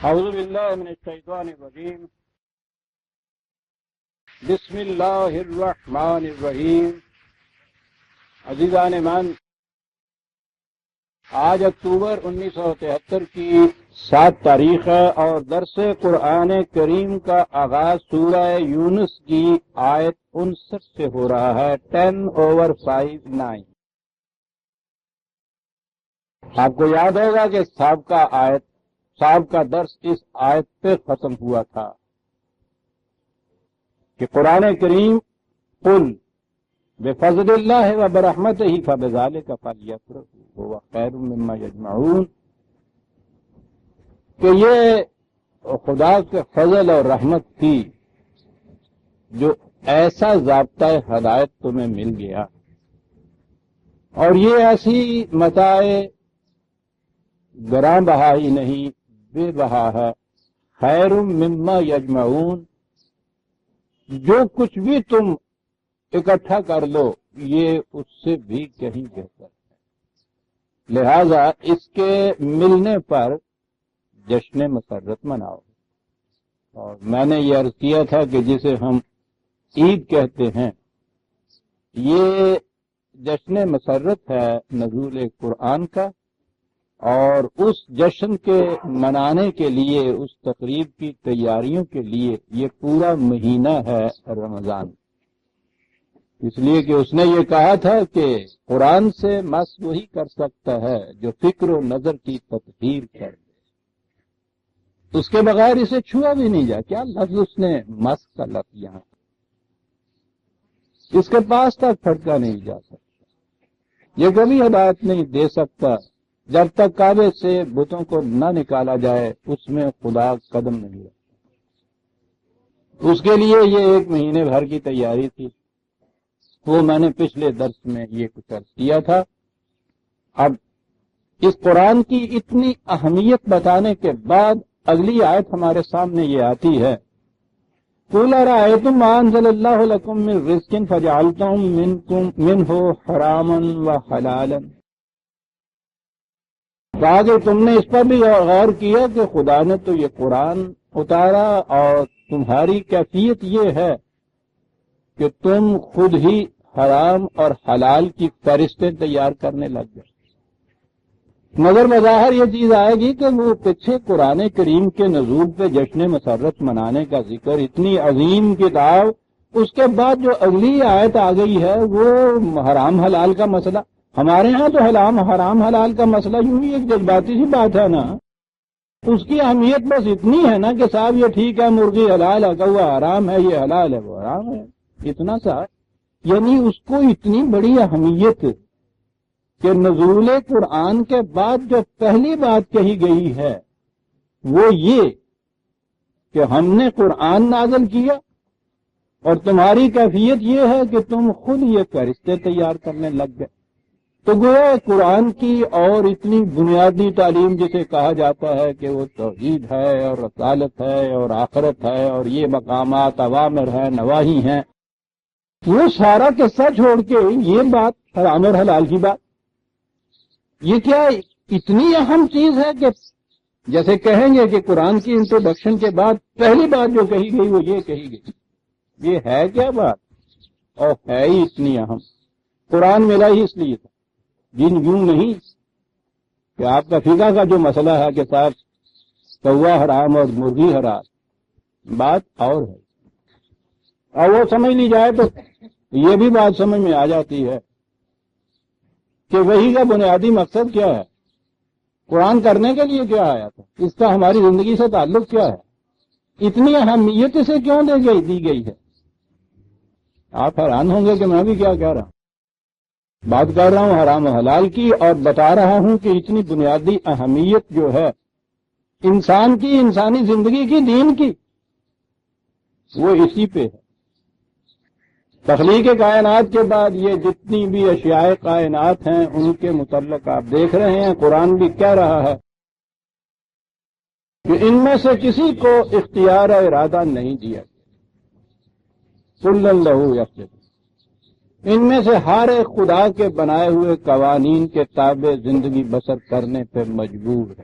اعوذ باللہ من الشیطان الرجیم بسم اللہ الرحمن الرحیم۔ عزیزان من، آج اکتوبر 1973 کی 7 تاریخ ہے اور درس قرآن کریم کا آغاز سورہ یونس کی آیت 59 سے ہو رہا ہے۔ 10/5-9۔ آپ کو یاد ہوگا کہ سابقہ درس اس آیت پہ ختم ہوا تھا کہ قرآن کریم قل بفضل اللہ و برحمتہ فبذالک فلیفرحوا هو خیر مما یجمعون، کہ یہ خدا کے فضل اور رحمت تھی جو ایسا ضابطۂ ہدایت تمہیں مل گیا، اور یہ ایسی متاع گراں بہا ہی نہیں، بے بہا ہے۔ خیر مما یجمعون، جو کچھ بھی تم اکٹھا کر لو یہ اس سے بھی کہیں بہتر ہے، لہذا اس کے ملنے پر جشن مسرت مناؤ۔ اور میں نے یہ عرض کیا تھا کہ جسے ہم عید کہتے ہیں، یہ جشن مسرت ہے نزول قرآن کا، اور اس جشن کے منانے کے لیے، اس تقریب کی تیاریوں کے لیے یہ پورا مہینہ ہے رمضان، اس لیے کہ اس نے یہ کہا تھا کہ قرآن سے مس وہی کر سکتا ہے جو فکر و نظر کی تطہیر کر دے، اس کے بغیر اسے چھوا بھی نہیں جا۔ کیا لفظ اس نے مس کا لفظ یہاں، اس کے پاس تک پھٹکا نہیں جا سکتا، یہ کبھی ہدایت نہیں دے سکتا جب تک کعبے سے بتوں کو نہ نکالا جائے، اس میں خدا قدم نہیں رکھتا۔ اس کے لیے یہ 1 مہینے بھر کی تیاری تھی، وہ میں نے پچھلے درس میں یہ کچھ عرض کیا تھا۔ اب اس قرآن کی اتنی اہمیت بتانے کے بعد اگلی آیت ہمارے سامنے یہ آتی ہے، قُلْ أَرَأَيْتُمْ مَا أَنزَلَ اللَّهُ لَكُم مِّن رِّزْقٍ فَجَعَلْتُم مِّنْهُ حَرَامًا وَحَلَالًا۔ کہا کہ تم نے اس پر بھی غور کیا کہ خدا نے تو یہ قرآن اتارا اور تمہاری کیفیت یہ ہے کہ تم خود ہی حرام اور حلال کی فہرستیں تیار کرنے لگ گئے۔ مگر بظاہر یہ چیز آئے گی کہ وہ پیچھے قرآن کریم کے نزول پہ جشن مسرت منانے کا ذکر، اتنی عظیم کتاب، اس کے بعد جو اگلی آیت آ گئی ہے وہ حرام حلال کا مسئلہ۔ ہمارے ہاں تو حرام حلال کا مسئلہ یوں ہی ایک جذباتی سی بات ہے نا، اس کی اہمیت بس اتنی ہے نا کہ صاحب یہ ٹھیک ہے، مرغی حلال ہے، کوا حرام ہے، یہ حلال ہے، وہ حرام ہے، اتنا سا۔ یعنی اس کو اتنی بڑی اہمیت کہ نزول قرآن کے بعد جو پہلی بات کہی گئی ہے وہ یہ کہ ہم نے قرآن نازل کیا اور تمہاری کیفیت یہ ہے کہ تم خود یہ فہرستیں تیار کرنے لگ گئے۔ تو گویا قرآن کی اور اتنی بنیادی تعلیم جسے کہا جاتا ہے کہ وہ توحید ہے اور رسالت ہے اور آخرت ہے اور یہ مقامات اوامر ہیں نواہی ہیں، وہ سارا قصہ چھوڑ کے یہ بات حرام اور حلال کی بات، یہ کیا اتنی اہم چیز ہے کہ جیسے کہیں گے کہ قرآن کی انٹروڈکشن کے بعد پہلی بات جو کہی گئی وہ یہ کہی گئی، یہ ہے کیا بات؟ اور ہے ہی اتنی اہم۔ قرآن ملا ہی اس لیے تھا، جن یوں نہیں کہ آپ کا فقہ کا جو مسئلہ ہے کہ صاحب کوا حرام اور مرغی حرام، بات اور ہے، اور وہ سمجھ لی جائے تو یہ بھی بات سمجھ میں آ جاتی ہے کہ وہی کا بنیادی مقصد کیا ہے، قرآن کرنے کے لیے کیا آیا تھا، اس کا ہماری زندگی سے تعلق کیا ہے، اتنی اہمیت اسے کیوں دی گئی ہے۔ آپ حیران ہوں گے کہ میں بھی کیا کہہ رہا ہوں، بات کر رہا ہوں حرام و حلال کی، اور بتا رہا ہوں کہ اتنی بنیادی اہمیت جو ہے انسان کی، انسانی زندگی کی، دین کی، وہ اسی پہ ہے۔ تخلیق کائنات کے بعد یہ جتنی بھی اشیاء کائنات ہیں ان کے متعلق آپ دیکھ رہے ہیں قرآن بھی کہہ رہا ہے کہ ان میں سے کسی کو اختیار و ارادہ نہیں دیا گیا، کل لہ یسجدون، ان میں سے ہر ایک خدا کے بنائے ہوئے قوانین کے تابع زندگی بسر کرنے پہ مجبور ہے۔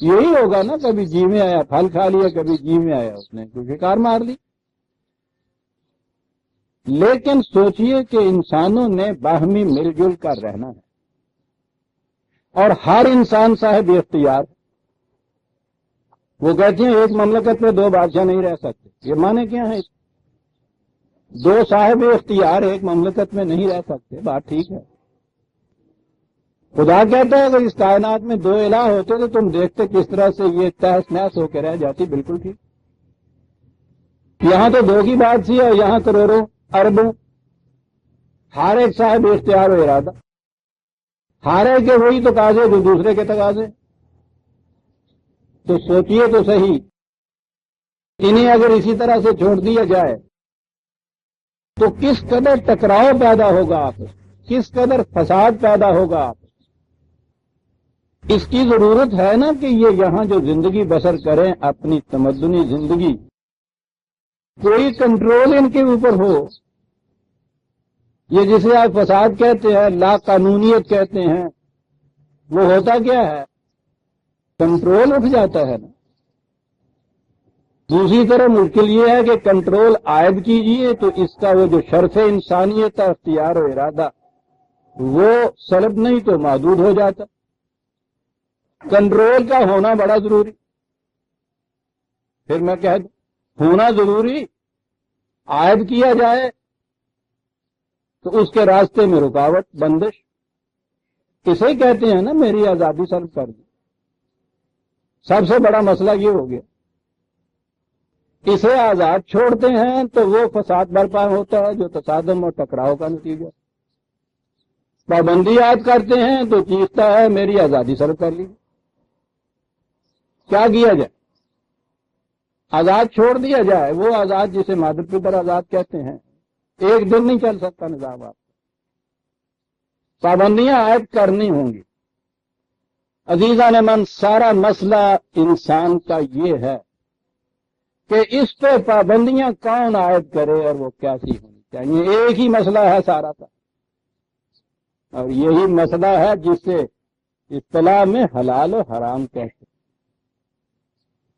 یہی ہوگا نا، کبھی جی میں آیا پھل کھا لیا، کبھی جی میں آیا اس نے کوئی شکار مار لی۔ لیکن سوچئے کہ انسانوں نے باہمی مل جل کر رہنا ہے، اور ہر انسان صاحب اختیار۔ وہ کہتے ہیں ایک مملکت میں دو بادشاہ نہیں رہ سکتے، یہ معنی کیا ہے؟ دو صاحب اختیار ایک مملکت میں نہیں رہ سکتے، بات ٹھیک ہے۔ خدا کہتا ہے اگر اس کائنات میں دو الہ ہوتے تو تم دیکھتے کس طرح سے یہ تہس نہس ہو کے رہ جاتی، بالکل ٹھیک۔ یہاں تو دو کی بات تھی اور یہاں کروڑوں اربوں، ہر ایک صاحب اختیار و ارادہ، ہر ایک کے وہی تقاضے جو دوسرے کے تقاضے۔ تو سوچئے تو صحیح، انہیں اگر اسی طرح سے چھوڑ دیا جائے تو کس قدر ٹکراؤ پیدا ہوگا آپس، کس قدر فساد پیدا ہوگا آپس۔ اس کی ضرورت ہے نا کہ یہ یہاں جو زندگی بسر کریں اپنی تمدنی زندگی، کوئی کنٹرول ان کے اوپر ہو۔ یہ جسے آپ فساد کہتے ہیں، لا قانونیت کہتے ہیں، وہ ہوتا کیا ہے؟ کنٹرول اٹھ جاتا ہے نا۔ دوسری طرح مشکل یہ ہے کہ کنٹرول عائد کیجئے تو اس کا وہ جو شرف انسانیت ہے، اختیار و ارادہ، وہ سلب نہیں تو محدود ہو جاتا۔ کنٹرول کا ہونا بڑا ضروری۔ پھر میں کہہ دوں ہونا ضروری، عائد کیا جائے تو اس کے راستے میں رکاوٹ، بندش، اسے کہتے ہیں نا میری آزادی سلب کر دی۔ سب سے بڑا مسئلہ یہ ہو گیا، اسے آزاد چھوڑتے ہیں تو وہ فساد برپا ہوتا ہے جو تصادم اور ٹکراؤ کا نتیجہ۔ پابندی عائد کرتے ہیں تو چیختا ہے میری آزادی سلب کر لی۔ کیا کیا جائے؟ آزاد چھوڑ دیا جائے، وہ آزاد جسے مادر پدر آزاد کہتے ہیں۔ ایک دن نہیں چل سکتا نظام، آپ پابندیاں عائد کرنی ہوں گی۔ عزیزان من، سارا مسئلہ انسان کا یہ ہے کہ اس پہ پابندیاں کون عائد کرے اور وہ کیسی ہونی چاہیے۔ ایک ہی مسئلہ ہے سارا کا، اور یہی مسئلہ ہے جسے اصطلاح میں حلال و حرام کہتے ہیں۔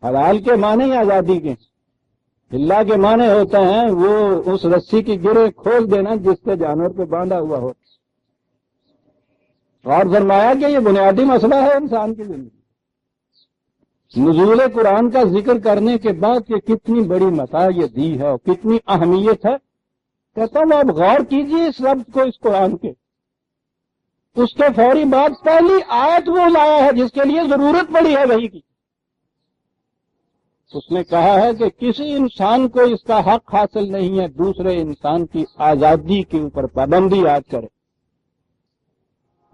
حلال کے معنی آزادی کے، اللہ کے معنی ہوتا ہے وہ اس رسی کی گرہ کھول دینا جس سے جانور پہ باندھا ہوا ہو۔ اور فرمایا کہ یہ بنیادی مسئلہ ہے انسان کی زندگی۔ نزول قرآن کا ذکر کرنے کے بعد کہ کتنی بڑی مسائل یہ دی ہے اور کتنی اہمیت ہے، کہتا ہوں آپ غور کیجئے اس لفظ کو، اس قرآن کے۔ اس کے فوری بعد پہلی آیت وہ لایا ہے جس کے لیے ضرورت پڑی ہے وحی کی۔ اس نے کہا ہے کہ کسی انسان کو اس کا حق حاصل نہیں ہے دوسرے انسان کی آزادی کے اوپر پابندی عائد کرے۔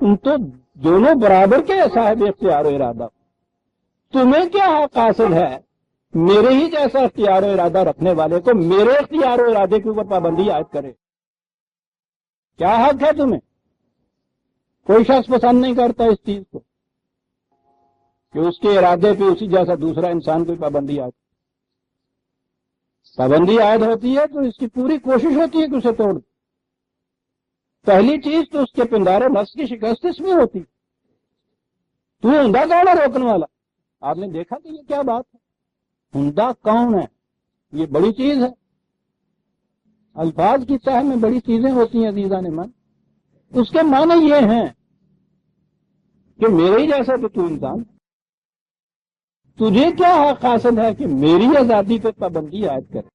تم تو دونوں برابر کے صاحب اختیار و ارادہ، تمہیں کیا حق حاصل ہے میرے ہی جیسا اختیار و ارادہ رکھنے والے کو میرے اختیار و ارادے کے اوپر پابندی عائد کرے؟ کیا حق ہے تمہیں؟ کوئی شخص پسند نہیں کرتا اس چیز کو کہ اس کے ارادے پہ اسی جیسا دوسرا انسان کوئی پابندی عائد۔ پابندی عائد ہوتی ہے تو اس کی پوری کوشش ہوتی ہے کہ اسے توڑ دے۔ پہلی چیز تو اس کے پندارے نفس کی شکست اس میں ہوتی۔ تو ہندا کون ہے روکنے والا؟ آپ نے دیکھا کہ یہ کیا بات ہے، ہندا کون ہے؟ یہ بڑی چیز ہے۔ الفاظ کی تہ میں بڑی چیزیں ہوتی ہیں عزیزان من۔ اس کے معنی یہ ہیں کہ میرے ہی جیسا تو تو انسان، تجھے کیا حق حاصل ہے کہ میری آزادی پہ پابندی عائد کرے؟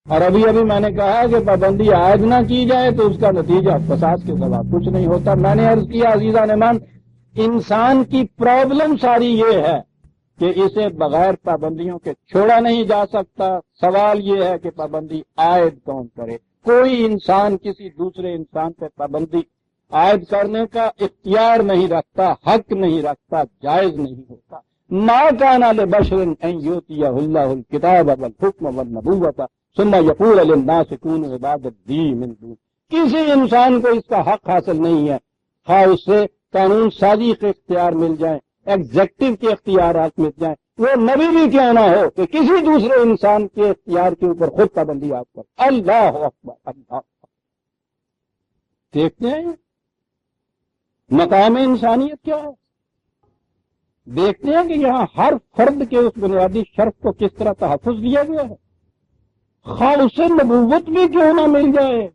اور ابھی میں نے کہا کہ پابندی عائد نہ کی جائے تو اس کا نتیجہ فساد کے سوا کچھ نہیں ہوتا۔ میں نے عرض کیا عزیزان من، انسان کی پرابلم ساری یہ ہے کہ اسے بغیر پابندیوں کے چھوڑا نہیں جا سکتا۔ سوال یہ ہے کہ پابندی عائد کون کرے؟ کوئی انسان کسی دوسرے انسان پہ پابندی عائد کرنے کا اختیار نہیں رکھتا، حق نہیں رکھتا، جائز نہیں ہوتا۔ ما کان لبشر ان یؤتیہ اللہ الکتاب والحکم والنبوۃ ثم یقول للناس کونوا عبادا لی من دون۔ کسی انسان کو اس کا حق حاصل نہیں ہے، خواہ اس سے قانون سازی کے اختیار مل جائیں، ایگزیکٹو کے اختیارات مل جائیں، وہ نبی بھی کیوں نہ ہو کہ کسی دوسرے انسان کے اختیار کے اوپر خود پابندی عائد کر۔ اللہ اکبر، اللہ اکبر۔ دیکھتے ہیں مقام انسانیت کیا ہے۔ دیکھتے ہیں کہ یہاں ہر فرد کے اس بنیادی شرف کو کس طرح تحفظ دیا گیا ہے، خواہ اسے نبوت بھی کیوں نہ مل جائے۔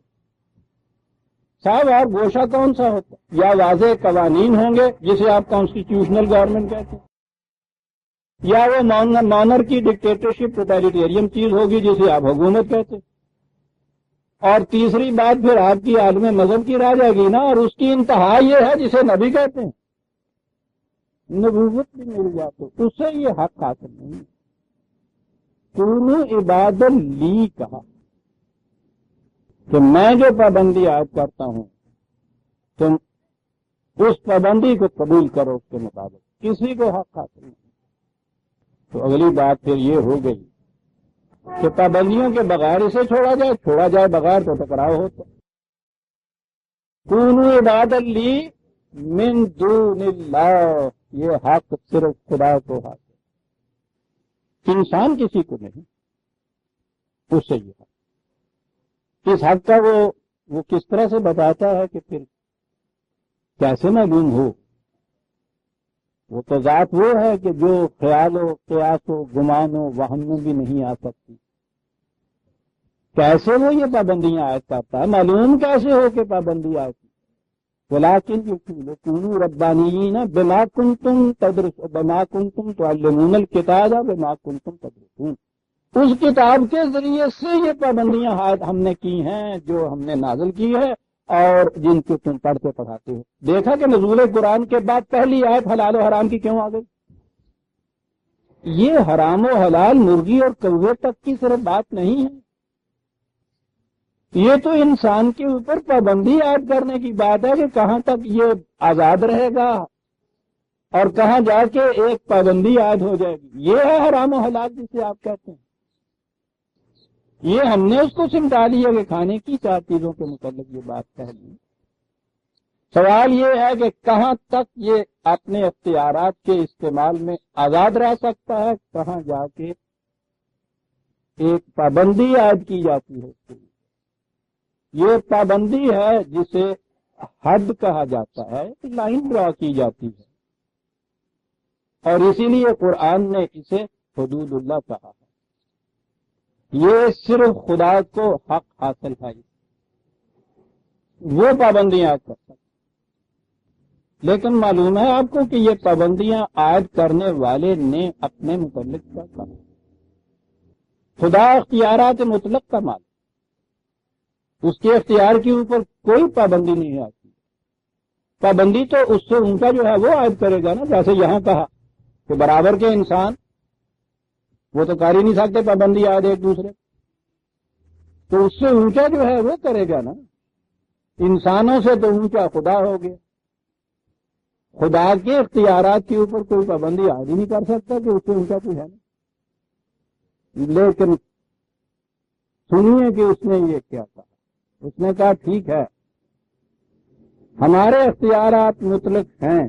صاحب اور گوشہ کون سا ہوتا ہے؟ یا واضح قوانین ہوں گے جسے آپ کانسٹیٹیوشنل گورنمنٹ کہتے ہیں، یا وہ مانر کی ڈکٹیٹرشپ ٹوٹلیٹیرین چیز ہوگی جسے آپ حکومت کہتے ہیں، اور تیسری بات پھر آپ کی عالم مذہب کی رہ جائے گی نا، اور اس کی انتہا یہ ہے جسے نبی کہتے ہیں، نبوت بھی مل جاتے اس سے یہ حق حاصل نہیں۔ کونوا عبادا لی کہا کہ میں جو پابندی عائد کرتا ہوں تم اس پابندی کو قبول کرو، اس کے مطابق کسی کو حق حاصل نہیں۔ تو اگلی بات پھر یہ ہو گئی کہ پابندیوں کے بغیر اسے چھوڑا جائے بغیر تو ٹکراؤ ہوتا۔ کونوا عبادا لی من دون اللہ، یہ حق صرف خدا کو حاصل، انسان کسی کو نہیں، اس سے یہ حق۔ اس حق کا وہ کس طرح سے بتاتا ہے کہ پھر کیسے معلوم ہو؟ وہ تو ذات وہ ہے کہ جو خیال و قیاس و گمان و وہم میں بھی نہیں آ سکتی۔ کیسے وہ یہ پابندیاں عائد کرتا ہے؟ معلوم کیسے ہو کہ پابندی عائد کی؟ ولیکن کونوا ربانیین بما کنتم تعلمون الکتاب بما کنتم تدرسون، اس کتاب کے ذریعے سے یہ پابندیاں ہم نے کی ہیں جو ہم نے نازل کی ہے اور جن کو تم پڑھتے پڑھاتے ہو۔ دیکھا کہ نزول قرآن کے بعد پہلی آیت حلال و حرام کی کیوں آ گئی؟ یہ حرام و حلال مرغی اور کوے تک کی صرف بات نہیں ہے، یہ تو انسان کے اوپر پابندی عائد کرنے کی بات ہے کہ کہاں تک یہ آزاد رہے گا اور کہاں جا کے ایک پابندی عائد ہو جائے گی۔ یہ ہے حرام و حلال جسے آپ کہتے ہیں۔ یہ ہم نے اس کو سمٹا لیا کہ کھانے کی چار چیزوں کے متعلق یہ بات کہہ لی۔ سوال یہ ہے کہ کہاں تک یہ اپنے اختیارات کے استعمال میں آزاد رہ سکتا ہے، کہاں جا کے ایک پابندی عائد کی جاتی ہے اس کے لیے۔ یہ پابندی ہے جسے حد کہا جاتا ہے، لائن ڈرا کی جاتی ہے، اور اسی لیے قرآن نے اسے حدود اللہ کہا ہے۔ یہ صرف خدا کو حق حاصل ہے، وہ پابندیاں عائد کر سکتے۔ لیکن معلوم ہے آپ کو کہ یہ پابندیاں عائد کرنے والے نے اپنے متعلق کیا کہا؟ خدا اختیارات مطلق کا مالک، اس کے اختیار کے اوپر کوئی پابندی نہیں آتی۔ پابندی تو اس سے اونچا جو ہے وہ عائد کرے گا نا، جیسے یہاں کہا کہ برابر کے انسان وہ تو کر ہی نہیں سکتے پابندی عائد ایک دوسرے، تو اس سے اونچا جو ہے وہ کرے گا نا۔ انسانوں سے تو اونچا خدا ہو گیا، خدا کے اختیارات کے اوپر کوئی پابندی عائد ہی نہیں کر سکتا کہ اس سے اونچا کوئی ہے نا۔ لیکن سنیے کہ اس نے یہ کیا کہا۔ اس نے کہا ٹھیک ہے ہمارے اختیارات مطلق ہیں،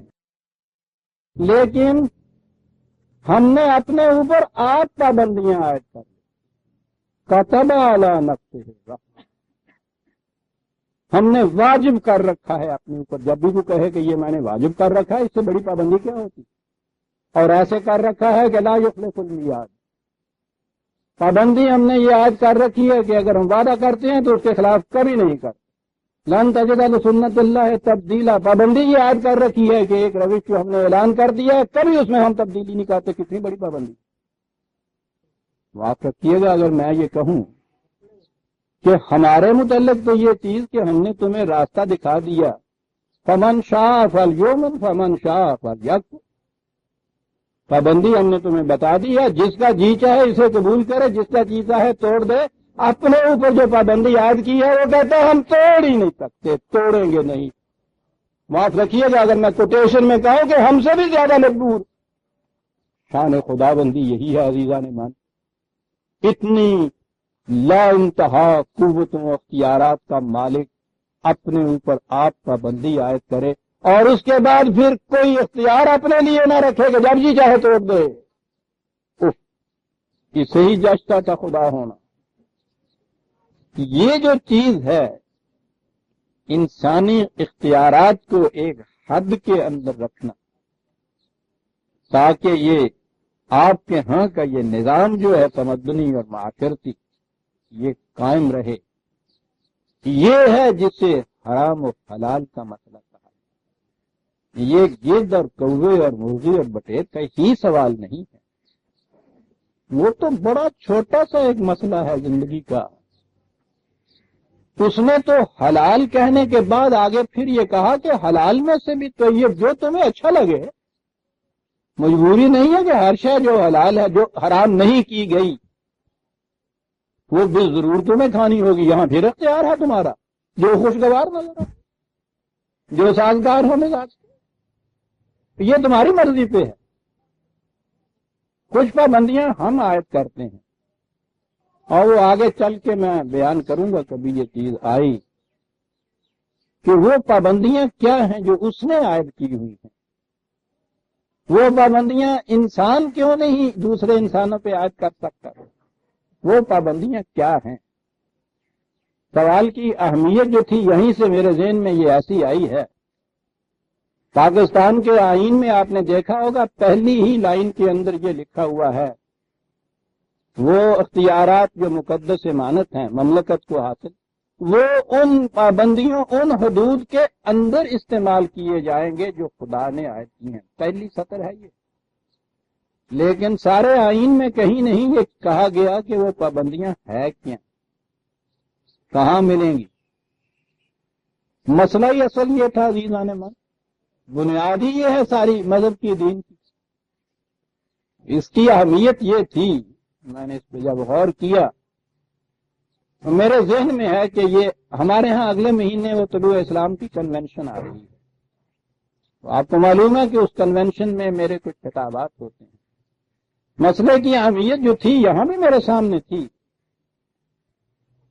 لیکن ہم نے اپنے اوپر آپ پابندیاں عائد کر لی۔ کتب علی نفسہ الرحمہ، ہم نے واجب کر رکھا ہے اپنے اوپر۔ جب بھی وہ کہے کہ یہ میں نے واجب کر رکھا ہے، اس سے بڑی پابندی کیا ہوتی؟ اور ایسے کر رکھا ہے کہ لا یخلف المیعاد، پابندی ہم نے یہ عائد کر رکھی ہے کہ اگر ہم وعدہ کرتے ہیں تو اس کے خلاف کبھی نہیں کرتے۔ لن تجد لسنت اللہ تبدیلا، پابندی یہ عائد کر رکھی ہے کہ ایک روش جو ہم نے اعلان کر دیا ہے کبھی اس میں ہم تبدیلی نہیں کرتے۔ کتنی بڑی پابندی! معاف رکھیے گا اگر میں یہ کہوں کہ ہمارے متعلق تو یہ چیز کہ ہم نے تمہیں راستہ دکھا دیا، فمن شاء فلیؤمن فمن شاء فلیکفر، پابندی ہم نے تمہیں بتا دی ہے، جس کا جی چاہے اسے قبول کرے، جس کا جی چاہے توڑ دے۔ اپنے اوپر جو پابندی عائد کی ہے وہ کہتا ہے ہم توڑ ہی نہیں سکتے، توڑیں گے نہیں۔ معاف رکھیے گا اگر میں کوٹیشن میں کہوں کہ ہم سے بھی زیادہ مجبور۔ شان خدا بندی یہی ہے عزیزان مان، اتنی لا انتہا قوتوں و اختیارات کا مالک اپنے اوپر آپ پابندی عائد کرے اور اس کے بعد پھر کوئی اختیار اپنے لیے نہ رکھے کہ جب جی چاہے توڑ دے۔ اسے ہی جچتا تھا خدا ہونا۔ یہ جو چیز ہے انسانی اختیارات کو ایک حد کے اندر رکھنا، تاکہ یہ آپ کے ہاں کا یہ نظام جو ہے تمدنی اور معاشرتی یہ قائم رہے. یہ ہے جسے حرام و حلال کا مسئلہ کہا. یہ گرد اور کوے اور مرغی اور بٹیر کا ہی سوال نہیں ہے. وہ تو بڑا چھوٹا سا ایک مسئلہ ہے زندگی کا. اس نے تو حلال کہنے کے بعد آگے پھر یہ کہا کہ حلال میں سے بھی تو یہ جو تمہیں اچھا لگے. مجبوری نہیں ہے کہ ہر شے جو حلال ہے جو حرام نہیں کی گئی وہ بھی ضرور تمہیں کھانی ہوگی. یہاں پھر اختیار ہے تمہارا جو خوشگوار نظر ہو جو سازگار ہو مزاج کے. یہ تمہاری مرضی پہ ہے. کچھ پابندیاں ہم عائد کرتے ہیں اور وہ آگے چل کے میں بیان کروں گا کبھی یہ چیز آئی کہ وہ پابندیاں کیا ہیں جو اس نے عائد کی ہوئی ہیں. وہ پابندیاں انسان کیوں نہیں دوسرے انسانوں پہ عائد کر سکتا. وہ پابندیاں کیا ہیں. سوال کی اہمیت جو تھی یہیں سے میرے ذہن میں یہ ایسی آئی ہے. پاکستان کے آئین میں آپ نے دیکھا ہوگا پہلی ہی لائن کے اندر یہ لکھا ہوا ہے وہ اختیارات جو مقدس امانت ہیں مملکت کو حاصل وہ ان پابندیوں ان حدود کے اندر استعمال کیے جائیں گے جو خدا نے عائد کی ہیں. پہلی سطر ہے یہ. لیکن سارے آئین میں کہیں نہیں یہ کہا گیا کہ وہ پابندیاں ہے کیا کہاں ملیں گی. مسئلہ ہی اصل یہ تھا عزیزان من. بنیاد ہی یہ ہے ساری مذہب کی دین کی. اس کی اہمیت یہ تھی. میں نے اس پہ جب غور کیا تو میرے ذہن میں ہے کہ یہ ہمارے ہاں اگلے مہینے وہ طلوع اسلام کی کنونشن آ رہی ہے. تو آپ کو معلوم ہے کہ اس کنونشن میں میرے کچھ خطابات ہوتے ہیں. مسئلے کی اہمیت جو تھی یہاں بھی میرے سامنے تھی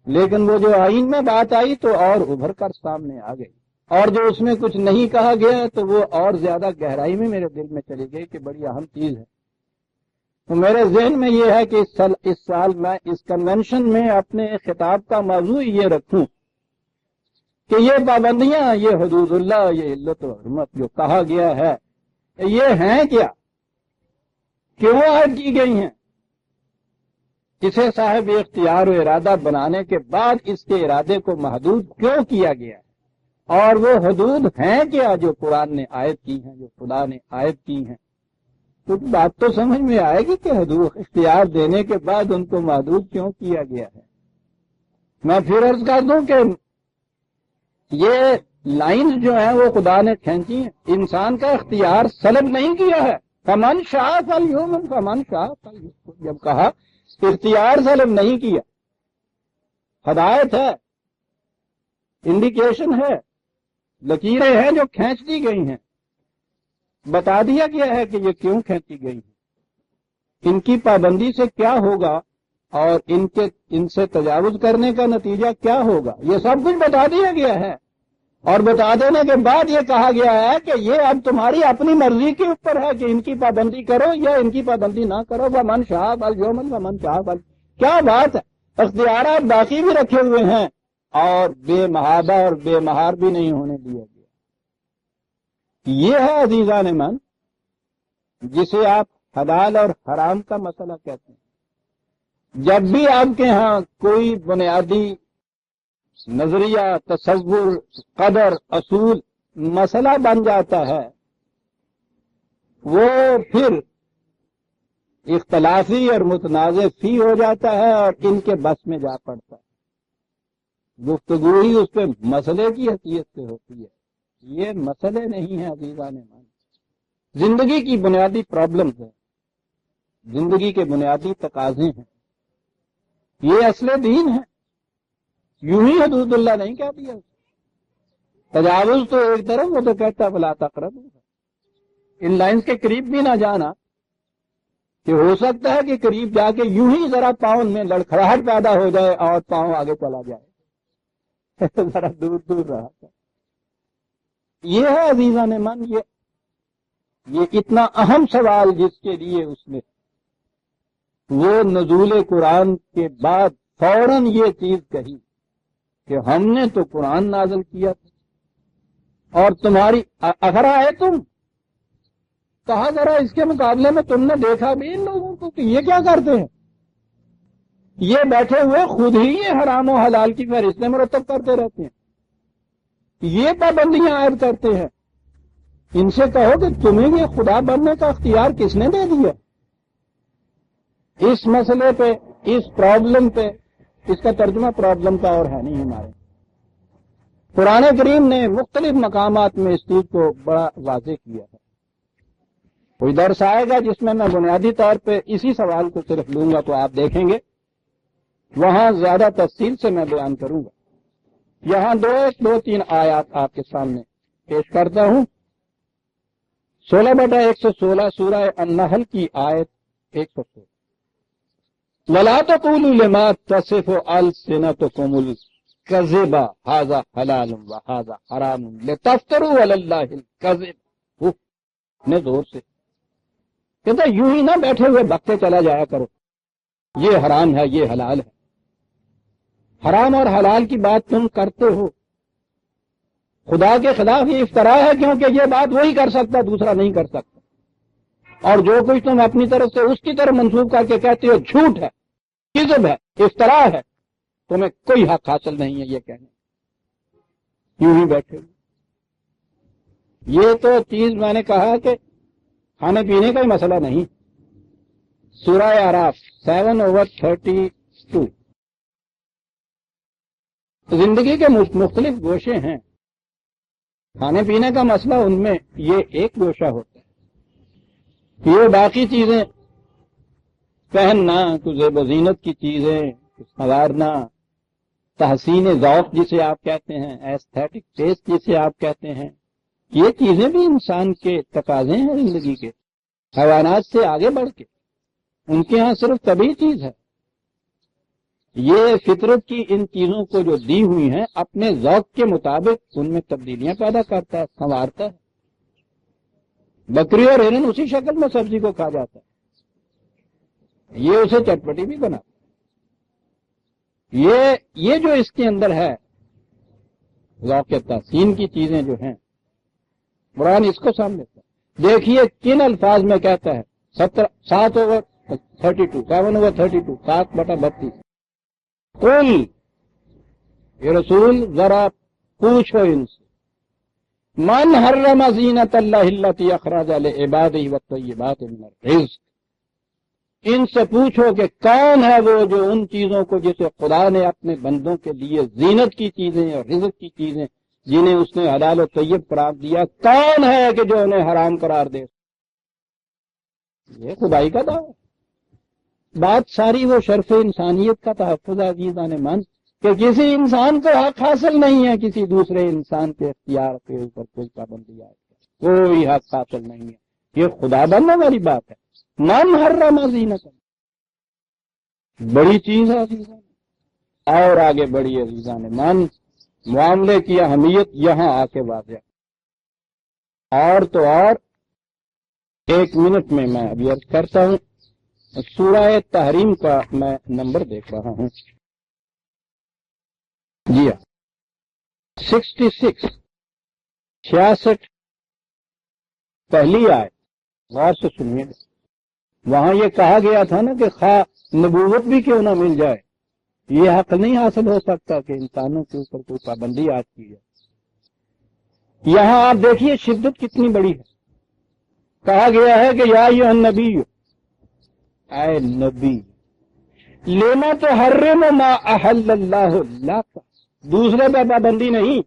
لیکن وہ جو آئین میں بات آئی تو اور ابھر کر سامنے آ گئی. اور جو اس میں کچھ نہیں کہا گیا تو وہ اور زیادہ گہرائی میں میرے دل میں چلی گئی کہ بڑی اہم چیز ہے. تو میرے ذہن میں یہ ہے کہ اس سال میں اس کنونشن میں اپنے خطاب کا موضوع یہ رکھوں کہ یہ پابندیاں یہ حدود اللہ یہ علت و حرمت جو کہا گیا ہے یہ ہیں کیا کیوں عائد کی گئی ہیں. اسے صاحب اختیار و ارادہ بنانے کے بعد اس کے ارادے کو محدود کیوں کیا گیا ہے اور وہ حدود ہیں کیا جو قرآن نے عائد کی ہیں جو خدا نے عائد کی ہیں. کچھ بات تو سمجھ میں آئے گی کہ حدود اختیار دینے کے بعد ان کو محدود کیوں کیا گیا ہے. میں پھر عرض کر دوں کہ یہ لائنز جو ہیں وہ خدا نے کھینچی ہیں. انسان کا اختیار سلب نہیں کیا ہے. فمن شاء فلیؤمن فمن شاء فلیکفر جب کہا اختیار سلب نہیں کیا. ہدایت ہے انڈیکیشن ہے لکیریں ہیں جو کھینچ دی گئی ہیں. بتا دیا گیا ہے کہ یہ کیوں کھینچی گئی ہیں ان کی پابندی سے کیا ہوگا اور ان سے تجاوز کرنے کا نتیجہ کیا ہوگا. یہ سب کچھ بتا دیا گیا ہے اور بتا دینے کے بعد یہ کہا گیا ہے کہ یہ اب تمہاری اپنی مرضی کے اوپر ہے کہ ان کی پابندی کرو یا ان کی پابندی نہ کرو. ومن شاء فلیؤمن ومن شاء کیا بات ہے. اختیارات باقی بھی رکھے ہوئے ہیں اور بے محابہ اور بے مہار بھی نہیں ہونے دیا گیا. یہ ہے عزیزان من جسے آپ حلال اور حرام کا مسئلہ کہتے ہیں. جب بھی آپ کے ہاں کوئی بنیادی نظریہ تصور قدر اصول مسئلہ بن جاتا ہے وہ پھر اختلافی اور متنازع فی ہو جاتا ہے اور ان کے بس میں جا پڑتا ہے. گفتگو ہی اس پہ مسئلے کی حیثیت سے ہوتی ہے. یہ مسئلے نہیں ہیں عزیزان مان. زندگی کی بنیادی پرابلمز ہیں زندگی کے بنیادی تقاضے ہیں. یہ اصل دین ہے. یوں ہی حدود اللہ نہیں کہہ دیا. تجاوز تو ایک طرف وہ تو کہتا فلا تقربوا ان لائنز کے قریب بھی نہ جانا کہ ہو سکتا ہے کہ قریب جا کے یوں ہی ذرا پاؤں میں لڑکھڑاہٹ پیدا ہو جائے اور پاؤں آگے چلا جائے ذرا دور دور رہا تھا. یہ ہے عزیزان من یہ اتنا اہم سوال جس کے لیے اس نے وہ نزول قرآن کے بعد فوراً یہ چیز کہی کہ ہم نے تو قرآن نازل کیا تھا اور تمہاری اگر آئے تم کہا ذرا اس کے مقابلے میں تم نے دیکھا بھی ان لوگوں کو کہ یہ کیا کرتے ہیں؟ یہ بیٹھے ہوئے خود ہی یہ حرام و حلال کی فہرستیں مرتب کرتے رہتے ہیں، یہ پابندیاں عائد کرتے ہیں۔ ان سے کہو کہ تمہیں یہ خدا بننے کا اختیار کس نے دے دیا؟ اس مسئلے پہ، اس پرابلم پہ، اس کا ترجمہ پرابلم کا اور ہے نہیں ہمارے۔ قرآن کریم نے مختلف مقامات میں اس چیز کو بڑا واضح کیا ہے۔ کوئی درس آئے گا جس میں بنیادی طور پہ اسی سوال کو صرف لوں گا تو آپ دیکھیں گے وہاں زیادہ تفصیل سے میں بیان کروں گا۔ یہاں دو تین آیات آپ کے سامنے پیش کرتا ہوں۔ 16/116 سورہ النحل کی آیت 116۔ وَلَا تَقُولُوا لِمَا تَصِفُ أَلْسِنَتُكُمُ الْكَذِبَ هَذَا حَلَالٌ وَهَذَا حَرَامٌ لِتَفْتَرُوا عَلَى اللَّهِ الْكَذِبَ۔ نے زور سے کہتا یوں ہی نہ بیٹھے ہوئے بکتے چلا جایا کرو، یہ حرام ہے یہ حلال ہے۔ حرام اور حلال کی بات تم کرتے ہو، خدا کے خلاف یہ افطرا ہے، کیونکہ یہ بات وہی کر سکتا دوسرا نہیں کر سکتا، اور جو کچھ تم اپنی طرف سے اس کی طرف منسوخ کر کے کہتے ہو جھوٹ ہے، کذب ہے، افطرا ہے، تمہیں کوئی حق حاصل نہیں ہے یہ کہنے، یوں ہی بیٹھے ہو۔ یہ تو چیز میں نے کہا کہ کھانے پینے کا ہی مسئلہ نہیں۔ سورہ اعراف 7/32۔ زندگی کے مختلف گوشے ہیں، کھانے پینے کا مسئلہ ان میں یہ ایک گوشہ ہوتا ہے۔ یہ باقی چیزیں پہننا، کچھ زیب و زینت کی چیزیں، کچھ سنوارنا، تحسین ذوق جسے آپ کہتے ہیں، ایستھیٹک ٹیسٹ جسے آپ کہتے ہیں، یہ چیزیں بھی انسان کے تقاضے ہیں زندگی کے، حیوانات سے آگے بڑھ کے۔ ان کے ہاں صرف طبیعی چیز ہے، یہ فطرت کی ان چیزوں کو جو دی ہوئی ہیں اپنے ذوق کے مطابق ان میں تبدیلیاں پیدا کرتا ہے، سنوارتا ہے۔ بکری اور ہرن اسی شکل میں سبزی کو کھا جاتا ہے، یہ اسے چٹپٹی بھی بناتا ہے۔ یہ جو اس کے اندر ہے ذوق تحسین کی چیزیں جو ہیں، قرآن اس کو سامنے دیتا ہے۔ دیکھیے کن الفاظ میں کہتا ہے، 7/32 7/32 قل، یہ رسول ذرا پوچھو ان سے، من حرم زینت اللہ التی اخرج لعبادہ والطیبات من الرزق، ان سے پوچھو کہ کون ہے وہ جو ان چیزوں کو جسے خدا نے اپنے بندوں کے لیے زینت کی چیزیں اور رزق کی چیزیں جنہیں اس نے حلال و طیب قرار دیا، کون ہے کہ جو انہیں حرام قرار دے؟ یہ خدائی کا دعویٰ۔ بات ساری وہ شرف انسانیت کا تحفظ ہے عزیزان من، کہ کسی انسان کو حق حاصل نہیں ہے کسی دوسرے انسان کے اختیار کے اوپر کوئی پابندی آئے، کوئی حق حاصل نہیں ہے۔ یہ خدا بننے والی بات ہے۔ من حرم زینت، بڑی چیز ہے عزیزان، اور آگے بڑی عزیزان من، معاملے کی اہمیت یہاں آ کے واضح۔ اور تو اور 1 منٹ میں ابھی عرض کرتا ہوں، سورہ تحریم کا میں نمبر دیکھ رہا ہوں، جی ہاں 66 پہلی آیت، غور سے سنیے۔ وہاں یہ کہا گیا تھا نا کہ خواہ نبوت بھی کیوں نہ مل جائے، یہ حق نہیں حاصل ہو سکتا کہ انسانوں کے اوپر کوئی پابندی عائد کی جائے۔ یہاں آپ دیکھیے شدت کتنی بڑی ہے۔ کہا گیا ہے کہ یا ایھا النبی، اے نبی، لینا تو حرم ما احل اللہ لک، دوسرے پہ پابندی نہیں،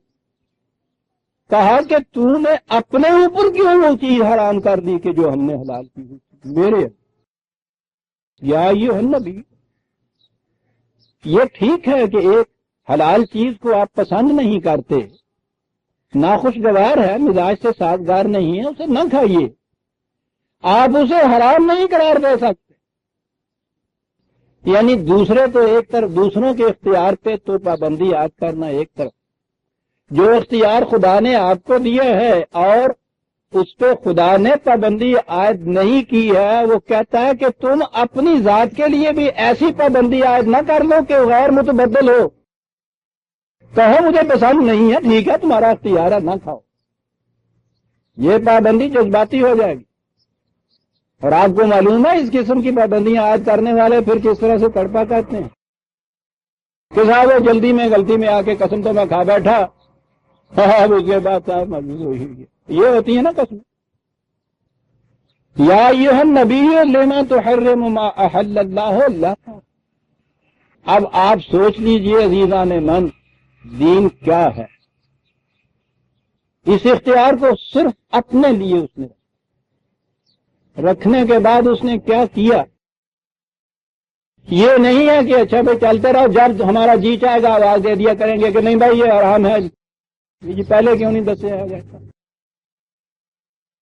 کہا کہ تو نے اپنے اوپر کیوں وہ چیز حرام کر دی کہ جو ہم نے حلال کی ہوئی میرے۔ یا ایھا النبی، یہ ٹھیک ہے کہ ایک حلال چیز کو آپ پسند نہیں کرتے، ناخوشگوار ہے، مزاج سے سازگار نہیں ہے، اسے نہ کھائیے، آپ اسے حرام نہیں قرار دے سکتے۔ یعنی دوسرے تو ایک طرف، دوسروں کے اختیار پہ تو پابندی عائد کرنا ایک طرف، جو اختیار خدا نے آپ کو دیا ہے اور اس پہ خدا نے پابندی عائد نہیں کی ہے، وہ کہتا ہے کہ تم اپنی ذات کے لیے بھی ایسی پابندی عائد نہ کر لو کہ غیر متبدل ہو۔ کہو مجھے پسند نہیں ہے، ٹھیک ہے تمہارا اختیار ہے، نہ کھاؤ، یہ پابندی جذباتی ہو جائے گی۔ اور آپ کو معلوم ہے اس قسم کی پابندیاں عائد کرنے والے پھر کس طرح سے تڑپا کرتے ہیں کہ صاحب وہ جلدی میں غلطی میں آ کے قسم تو میں کھا بیٹھا، اب اس کے بعد صاحب محسوس ہوئی، یہ ہوتی ہے نا قسم. یا ایھا النبی لما تحرم ما احل اللہ لک. اب آپ سوچ لیجئے عزیزان من، دین کیا ہے؟ اس اختیار کو صرف اپنے لیے اس نے رکھنے کے بعد اس نے کیا کیا؟ یہ نہیں ہے کہ اچھا بھائی چلتے رہو، جب ہمارا جی چاہے گا آواز دے دیا کریں گے کہ نہیں بھائی یہ حرام ہے جی، پہلے کیوں نہیں دسیا جاتا؟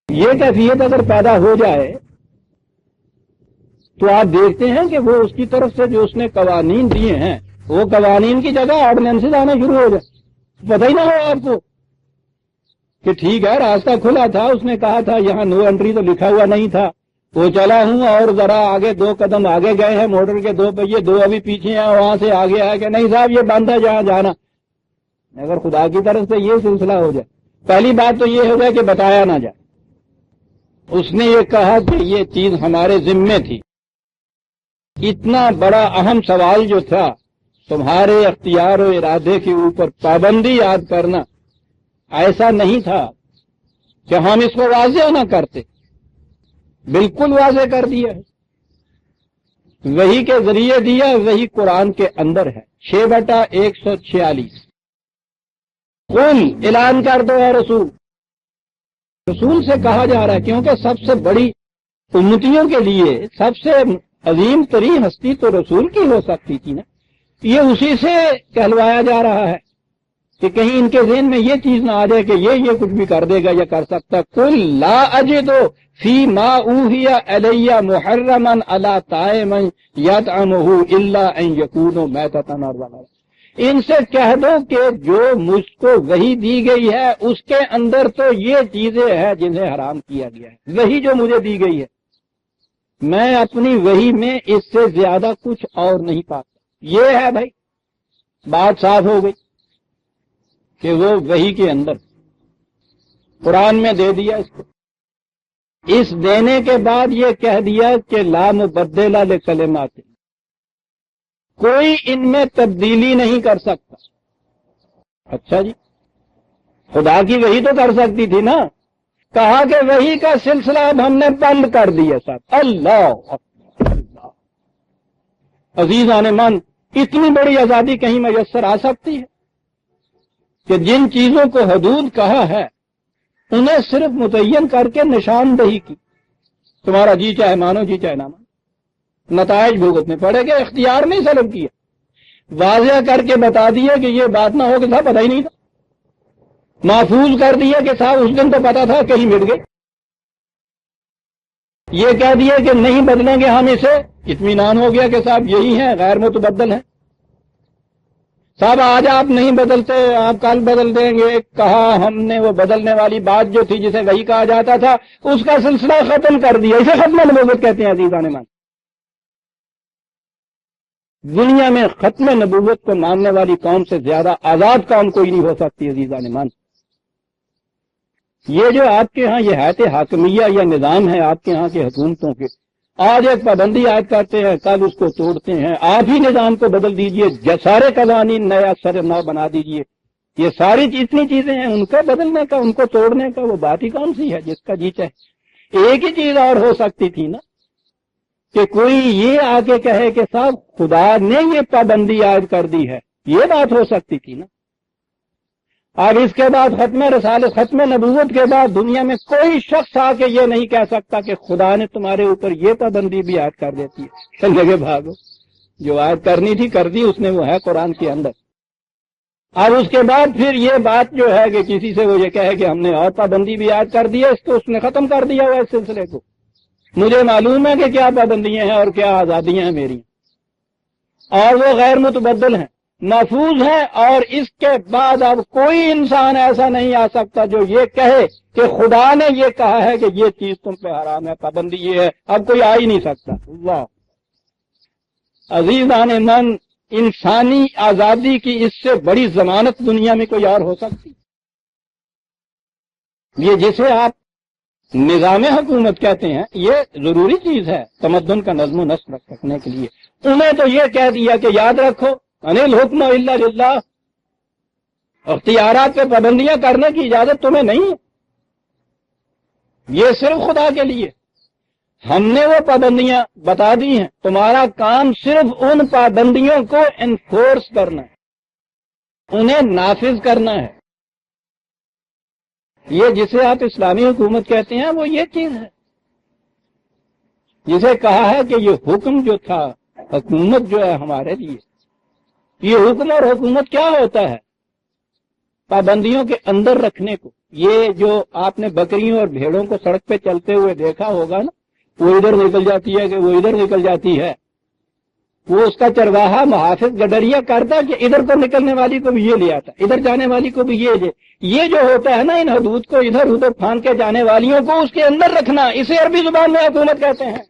یہ کیفیت اگر پیدا ہو جائے تو آپ دیکھتے ہیں کہ وہ اس کی طرف سے جو اس نے قوانین دیے ہیں وہ قوانین کی جگہ آرڈیننسز آنا شروع ہو جائے، پتہ ہی نہ ہو آپ کو کہ ٹھیک ہے راستہ کھلا تھا، اس نے کہا تھا یہاں نو انٹری تو لکھا ہوا نہیں تھا، وہ چلا ہوں اور ذرا آگے 2 قدم آگے گئے ہیں، موٹر کے 2 پہیے 2 ابھی پیچھے ہیں، وہاں سے آگے ہے کہ نہیں صاحب یہ بند ہے جہاں جانا. اگر خدا کی طرف سے یہ سلسلہ ہو جائے، پہلی بات تو یہ ہو جائے کہ بتایا نہ جائے. اس نے یہ کہا کہ یہ چیز ہمارے ذمے تھی. اتنا بڑا اہم سوال جو تھا تمہارے اختیار و ارادے کے اوپر پابندی عائد کرنا، ایسا نہیں تھا کہ ہم اس کو واضح نہ کرتے، بالکل واضح کر دیا ہے، وحی کے ذریعے دیا، وہی قرآن کے اندر ہے. 6/146 قل اعلان کر دو اے رسول. رسول سے کہا جا رہا ہے کیونکہ سب سے بڑی امتیوں کے لیے سب سے عظیم ترین ہستی تو رسول کی ہو سکتی تھی نا. یہ اسی سے کہلوایا جا رہا ہے کہ کہیں ان کے ذہن میں یہ چیز نہ آ جائے کہ یہ کچھ بھی کر دے گا یا کر سکتا. قل لا اجد فی ما اوحی الی محرما علی طاعم یطعمہ الا ان یکون میتۃ اور دما. ان سے کہہ دو کہ جو مجھ کو وحی دی گئی ہے اس کے اندر تو یہ چیزیں ہیں جنہیں حرام کیا گیا ہے. وحی جو مجھے دی گئی ہے میں اپنی وحی میں اس سے زیادہ کچھ اور نہیں پاتا. یہ ہے بھائی بات صاف ہو گئی کہ وہ وحی کے اندر قرآن میں دے دیا اس کو. اس دینے کے بعد یہ کہہ دیا کہ لا مبدل لکلمات، کوئی ان میں تبدیلی نہیں کر سکتا. اچھا جی، خدا کی وحی تو کر سکتی تھی نا. کہا کہ وحی کا سلسلہ اب ہم نے بند کر دیا صاحب. اللہ اللہ عزیزان من، اتنی بڑی آزادی کہیں میسر آ سکتی ہے کہ جن چیزوں کو حدود کہا ہے انہیں صرف متعین کر کے نشاندہی کی. تمہارا جی چاہے مانو جی چاہے نہ مانو، نتائج بھگتنے پڑے گا. اختیار نہیں سلب کیا، واضح کر کے بتا دیا کہ یہ بات نہ ہو کہ صاحب پتہ ہی نہیں تھا. محفوظ کر دیا کہ صاحب اس دن تو پتا تھا کہیں مٹ گئے. یہ کہہ دیا کہ نہیں بدلیں گے ہم اسے، اطمینان ہو گیا کہ صاحب یہی ہیں غیر متبدل ہیں. صاحب آج آپ نہیں بدلتے آپ کل بدل دیں گے. کہا ہم نے وہ بدلنے والی بات جو تھی جسے وہی کہا جاتا تھا اس کا سلسلہ ختم کر دیا. اسے ختم نبوت کہتے ہیں عزیزان مان. دنیا میں ختم نبوت کو ماننے والی قوم سے زیادہ آزاد قوم کوئی نہیں ہو سکتی عزیزان مان. یہ جو آپ کے ہاں یہ حیات حاکمیہ یا نظام ہے آپ کے ہاں کے حکومتوں کے، آج ایک پابندی عائد کرتے ہیں کل اس کو توڑتے ہیں. آپ ہی نظام کو بدل دیجئے، سارے قوانین نیا سر نو بنا دیجئے. یہ ساری جتنی چیزیں ہیں ان کو بدلنے کا ان کو توڑنے کا وہ بات ہی کون سی ہے جس کا جی چاہے. ایک ہی چیز اور ہو سکتی تھی نا کہ کوئی یہ آ کے کہے کہ صاحب خدا نے یہ پابندی عائد کر دی ہے، یہ بات ہو سکتی تھی نا. اب اس کے بعد ختم رسالت ختم نبوت کے بعد دنیا میں کوئی شخص آ کے یہ نہیں کہہ سکتا کہ خدا نے تمہارے اوپر یہ پابندی بھی عائد کر دیتی ہے. چلے گے بھاگو، جو عائد کرنی تھی کر دی اس نے، وہ ہے قرآن کے اندر. اب اس کے بعد پھر یہ بات جو ہے کہ کسی سے وہ یہ کہے کہ ہم نے اور پابندی بھی عائد کر دی ہے، اس کو اس نے ختم کر دیا ہوا اس سلسلے کو. مجھے معلوم ہے کہ کیا پابندیاں ہیں اور کیا آزادیاں ہیں میری، اور وہ غیر متبدل ہیں، محفوظ ہیں. اور اس کے بعد اب کوئی انسان ایسا نہیں آ سکتا جو یہ کہے کہ خدا نے یہ کہا ہے کہ یہ چیز تم پہ حرام ہے، پابندی یہ ہے. اب کوئی آ ہی نہیں سکتا. اللہ عزیزان من، انسانی آزادی کی اس سے بڑی ضمانت دنیا میں کوئی اور ہو سکتی؟ یہ جسے آپ نظام حکومت کہتے ہیں، یہ ضروری چیز ہے تمدن کا نظم و نسق رکھنے کے لیے. انہیں تو یہ کہہ دیا کہ یاد رکھو انل حکم الا للہ، اختیارات پہ پابندیاں کرنے کی اجازت تمہیں نہیں ہے، یہ صرف خدا کے لیے. ہم نے وہ پابندیاں بتا دی ہیں، تمہارا کام صرف ان پابندیوں کو انفورس کرنا ہے، انہیں نافذ کرنا ہے. یہ جسے آپ اسلامی حکومت کہتے ہیں وہ یہ چیز ہے، جسے کہا ہے کہ یہ حکم جو تھا، حکومت جو ہے ہمارے لیے، یہ حکم اور حکومت کیا ہوتا ہے؟ پابندیوں کے اندر رکھنے کو. یہ جو آپ نے بکریوں اور بھیڑوں کو سڑک پہ چلتے ہوئے دیکھا ہوگا نا، وہ ادھر نکل جاتی ہے کہ وہ ادھر نکل جاتی ہے، وہ اس کا چرواہا محافظ گڈریا کرتا کہ ادھر کو نکلنے والی کو بھی یہ لے آتا، ادھر جانے والی کو بھی یہ جو ہوتا ہے نا، ان حدود کو ادھر ادھر پھان کے جانے والیوں کو اس کے اندر رکھنا، اسے عربی زبان میں حکومت کہتے ہیں.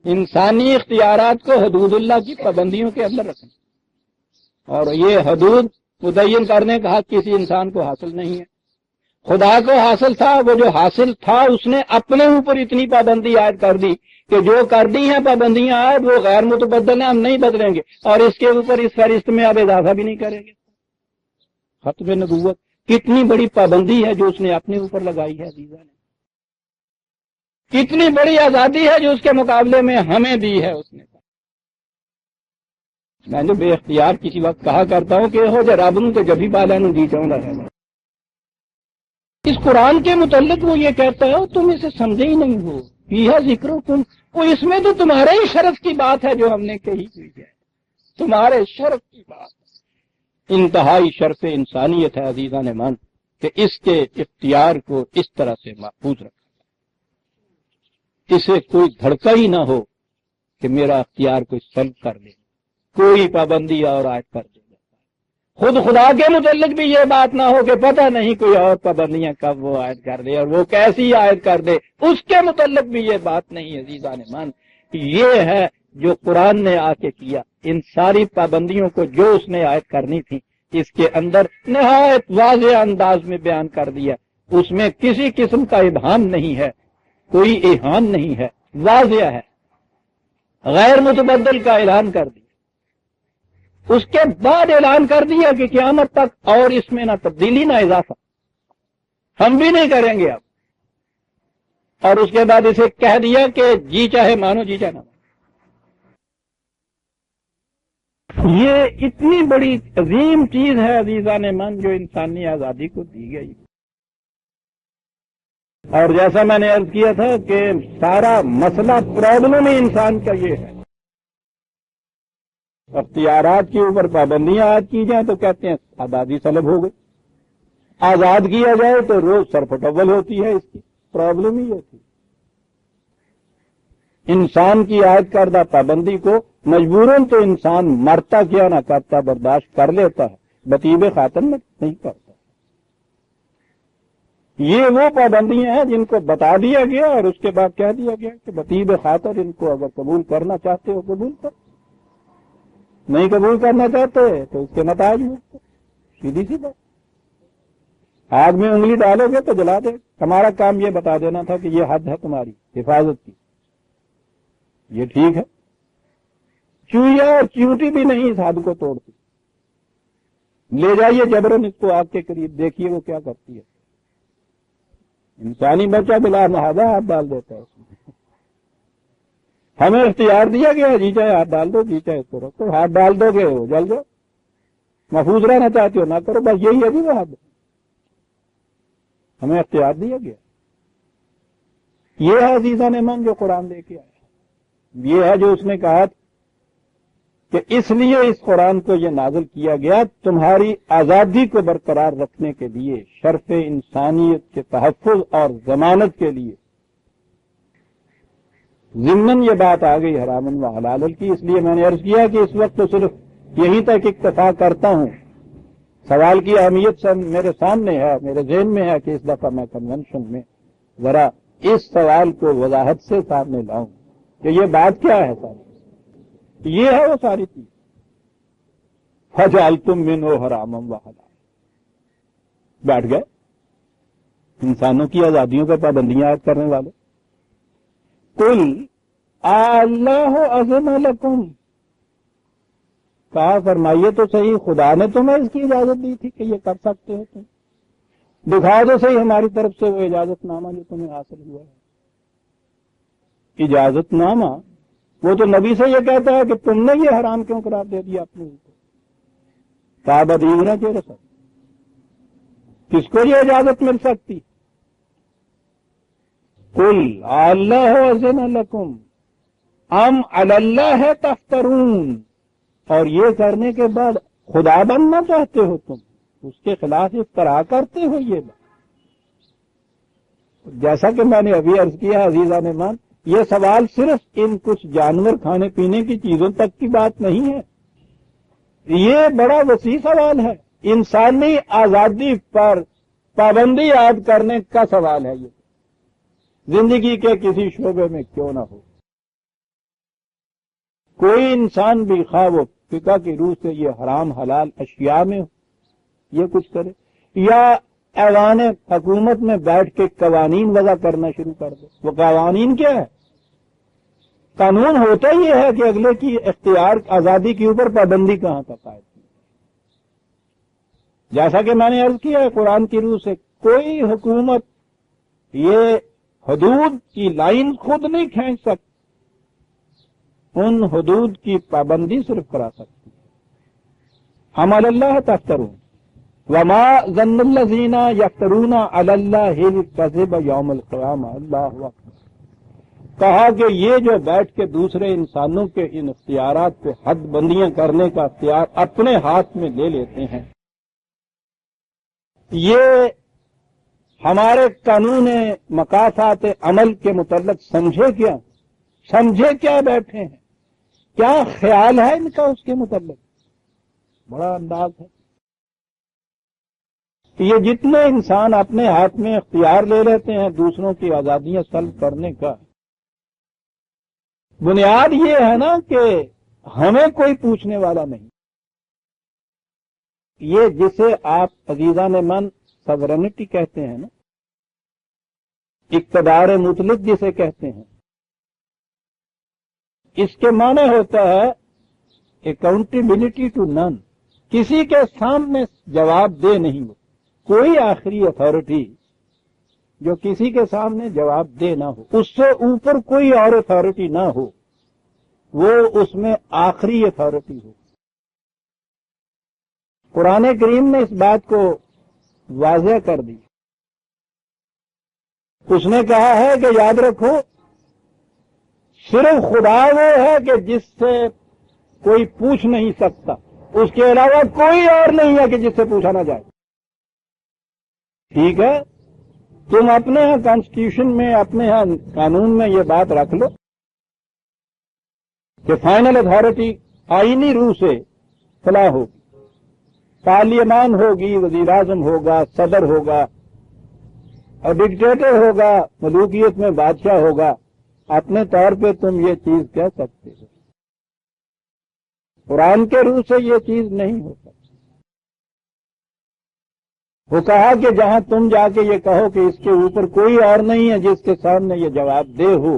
انسانی اختیارات کو حدود اللہ کی پابندیوں کے اندر رکھنا، اور یہ حدود متعین کرنے کا حق کسی انسان کو حاصل نہیں ہے. خدا کو حاصل تھا، وہ جو حاصل تھا اس نے اپنے اوپر اتنی پابندی عائد کر دی کہ جو کر دی ہیں پابندیاں عائد وہ غیر متبدل ہیں، ہم نہیں بدلیں گے، اور اس کے اوپر اس فہرست میں آپ اضافہ بھی نہیں کریں گے. ختم نبوت کتنی بڑی پابندی ہے جو اس نے اپنے اوپر لگائی ہے عزیزاں نے، کتنی بڑی آزادی ہے جو اس کے مقابلے میں ہمیں دی ہے اس نے. میں جو بے اختیار کسی وقت کہا کرتا ہوں کہ ہو جا رب نوں تے جبھی بالا نوں دی چاہتا ہے. اس قرآن کے متعلق وہ یہ کہتا ہے تم اسے سمجھے ہی نہیں ہو، یہ ذکر تم، وہ اس میں تو تمہارے ہی شرف کی بات ہے جو ہم نے کہی ہوئی ہے، تمہارے شرف کی بات. انتہائی شرف انسانیت ہے عزیزان من کہ اس کے اختیار کو اس طرح سے محفوظ رکھا، اسے کوئی دھڑکا ہی نہ ہو کہ میرا اختیار کوئی سلب کر دے، کوئی پابندی اور عائد کر دے. خود خدا کے متعلق بھی یہ بات نہ ہو کہ پتہ نہیں کوئی اور پابندیاں کب وہ عائد کر دے اور وہ کیسی عائد کر دے، اس کے متعلق بھی یہ بات نہیں عزیزان من. یہ ہے جو قرآن نے آ کے کیا، ان ساری پابندیوں کو جو اس نے عائد کرنی تھی اس کے اندر نہایت واضح انداز میں بیان کر دیا. اس میں کسی قسم کا ابہام نہیں ہے، کوئی ایہام نہیں ہے، واضح ہے، غیر متبدل کا اعلان کر دیا. اس کے بعد اعلان کر دیا کہ قیامت تک اور اس میں نہ تبدیلی نہ اضافہ، ہم بھی نہیں کریں گے اب. اور اس کے بعد اسے کہہ دیا کہ جی چاہے مانو جی چاہے نہ مانو. یہ اتنی بڑی عظیم چیز ہے عزیزان من جو انسانی آزادی کو دی گئی. اور جیسا میں نے عرض کیا تھا کہ سارا مسئلہ پرابلم انسان کا یہ ہے، اختیارات کے اوپر پابندیاں عائد کی جائیں تو کہتے ہیں آزادی سلب ہو گئی، آزاد کیا جائے تو روز سرپٹول ہوتی ہے. اس کی پرابلم ہی یہ تھی، انسان کی عائد کردہ پابندی کو مجبوراً تو انسان مرتا کیا نہ کرتا برداشت کر لیتا ہے، بطیب خاطر میں نہیں کرتا. یہ وہ پابندیاں ہیں جن کو بتا دیا گیا اور اس کے بعد کہہ دیا گیا کہ بطیب خاطر ان کو اگر قبول کرنا چاہتے ہو قبول کرو، نہیں قبول کرنا چاہتے تو اس کے نتائج میں سیدھی سی بات. آگ میں انگلی ڈالو گے تو جلا دے. ہمارا کام یہ بتا دینا تھا کہ یہ حد ہے تمہاری حفاظت کی، یہ ٹھیک ہے. چوہیا اور چیونٹی بھی نہیں اس حد کو توڑتی. لے جائیے جبرن اس کو آگ کے قریب، دیکھیے وہ کیا کرتی ہے. انسانی بچہ بلا محاذہ ہاتھ ڈال دیتا ہے اس میں. ہمیں اختیار دیا گیا جی چاہے ہاتھ ڈال دو، جی چاہے اس کو رکھو. ہاتھ ڈال دو گے وہ جل جاؤ، محفوظ رہنا چاہتے ہو نہ کرو، بس یہی ہے جی وہ حد. ہمیں اختیار دیا گیا. یہ ہے عزیزان من جو قرآن لے کے آیا. یہ ہے جو اس نے کہا کہ اس لیے اس قرآن کو یہ نازل کیا گیا تمہاری آزادی کو برقرار رکھنے کے لیے، شرف انسانیت کے تحفظ اور ضمانت کے لیے. ضمن یہ بات آ گئی حرامن و حلال کی. اس لیے میں نے عرض کیا کہ اس وقت تو صرف یہیں تک اکتفا کرتا ہوں. سوال کی اہمیت میرے سامنے ہے، میرے ذہن میں ہے کہ اس دفعہ میں کنونشن میں ذرا اس سوال کو وضاحت سے سامنے لاؤں کہ یہ بات کیا ہے. ساری یہ ہے وہ ساری چیز. فجعلتم منہ حراما و حلالا. بیٹھ گئے. انسانوں کی آزادیوں پر پابندیاں عائد کرنے والے. قل اللہ اذن لکم، کہا فرمائیے تو صحیح خدا نے تمہیں اس کی اجازت دی تھی کہ یہ کر سکتے ہو تم. دکھا دو صحیح ہماری طرف سے وہ اجازت نامہ جو تمہیں حاصل ہوا ہے. اجازت نامہ وہ تو نبی سے یہ کہتا ہے کہ تم نے یہ حرام کیوں قرار دے دیا اپنے اوپر. تابدینا چاہیے سر، کس کو یہ اجازت مل سکتی؟ قل اللہ اذن لکم ام علی اللہ تفترون، اور یہ کرنے کے بعد خدا بننا چاہتے ہو تم، اس کے خلاف افتراء کرتے ہو. یہ بات جیسا کہ میں نے ابھی عرض کیا عزیزان مان، یہ سوال صرف ان کچھ جانور کھانے پینے کی چیزوں تک کی بات نہیں ہے، یہ بڑا وسیع سوال ہے. انسانی آزادی پر پابندی عائد کرنے کا سوال ہے. یہ زندگی کے کسی شعبے میں کیوں نہ ہو، کوئی انسان بھی خواہ وہ فقہ کی روح سے یہ حرام حلال اشیاء میں یہ کچھ کرے یا ایوان حکومت میں بیٹھ کے قوانین وضع کرنا شروع کر دے. وہ قوانین کیا ہے؟ قانون ہوتا یہ ہے کہ اگلے کی اختیار آزادی کے اوپر پابندی کہاں تک عائد کی. جیسا کہ میں نے عرض کیا ہے قرآن کی روح سے کوئی حکومت یہ حدود کی لائن خود نہیں کھینچ سکتی، ان حدود کی پابندی صرف کرا سکتی ہے. ہم علی اللہ تفترون وما ظن الذین یفترون علی اللہ الکذب یوم القیامہ. اللہ اکبر. کہا کہ یہ جو بیٹھ کے دوسرے انسانوں کے ان اختیارات پہ حد بندیاں کرنے کا اختیار اپنے ہاتھ میں لے لیتے ہیں، یہ ہمارے قانون مقاصد عمل کے متعلق سمجھے کیا بیٹھے ہیں؟ کیا خیال ہے ان کا اس کے متعلق؟ بڑا انداز ہے. یہ جتنے انسان اپنے ہاتھ میں اختیار لے لیتے ہیں دوسروں کی آزادیاں سلب کرنے کا، بنیاد یہ ہے نا کہ ہمیں کوئی پوچھنے والا نہیں. یہ جسے آپ عزیزان من سورینٹی کہتے ہیں نا، اقتدار مطلق جسے کہتے ہیں، اس کے معنی ہوتا ہے اکاؤنٹیبلٹی ٹو نن. کسی کے سامنے جواب دہ نہیں ہو، کوئی آخری اتھارٹی جو کسی کے سامنے جواب دہ نہ ہو، اس سے اوپر کوئی اور اتھارٹی نہ ہو، وہ اس میں آخری اتھارٹی ہو. قرآن کریم نے اس بات کو واضح کر دی. اس نے کہا ہے کہ یاد رکھو صرف خدا وہ ہے کہ جس سے کوئی پوچھ نہیں سکتا، اس کے علاوہ کوئی اور نہیں ہے کہ جس سے پوچھا نہ جائے. ٹھیک ہے، تم اپنے ہاں کانسٹیٹیوشن میں اپنے ہاں قانون میں یہ بات رکھ لو کہ فائنل اتھارٹی آئینی روح سے فلاں ہوگی، پارلیمان ہوگی، وزیر اعظم ہوگا، صدر ہوگا اور ڈکٹیٹر ہوگا، ملوکیت میں بادشاہ ہوگا. اپنے طور پہ تم یہ چیز کہہ سکتے ہو، قرآن کے روح سے یہ چیز نہیں ہو سکتی. وہ کہا کہ جہاں تم جا کے یہ کہو کہ اس کے اوپر کوئی اور نہیں ہے جس کے سامنے یہ جواب دہ ہو،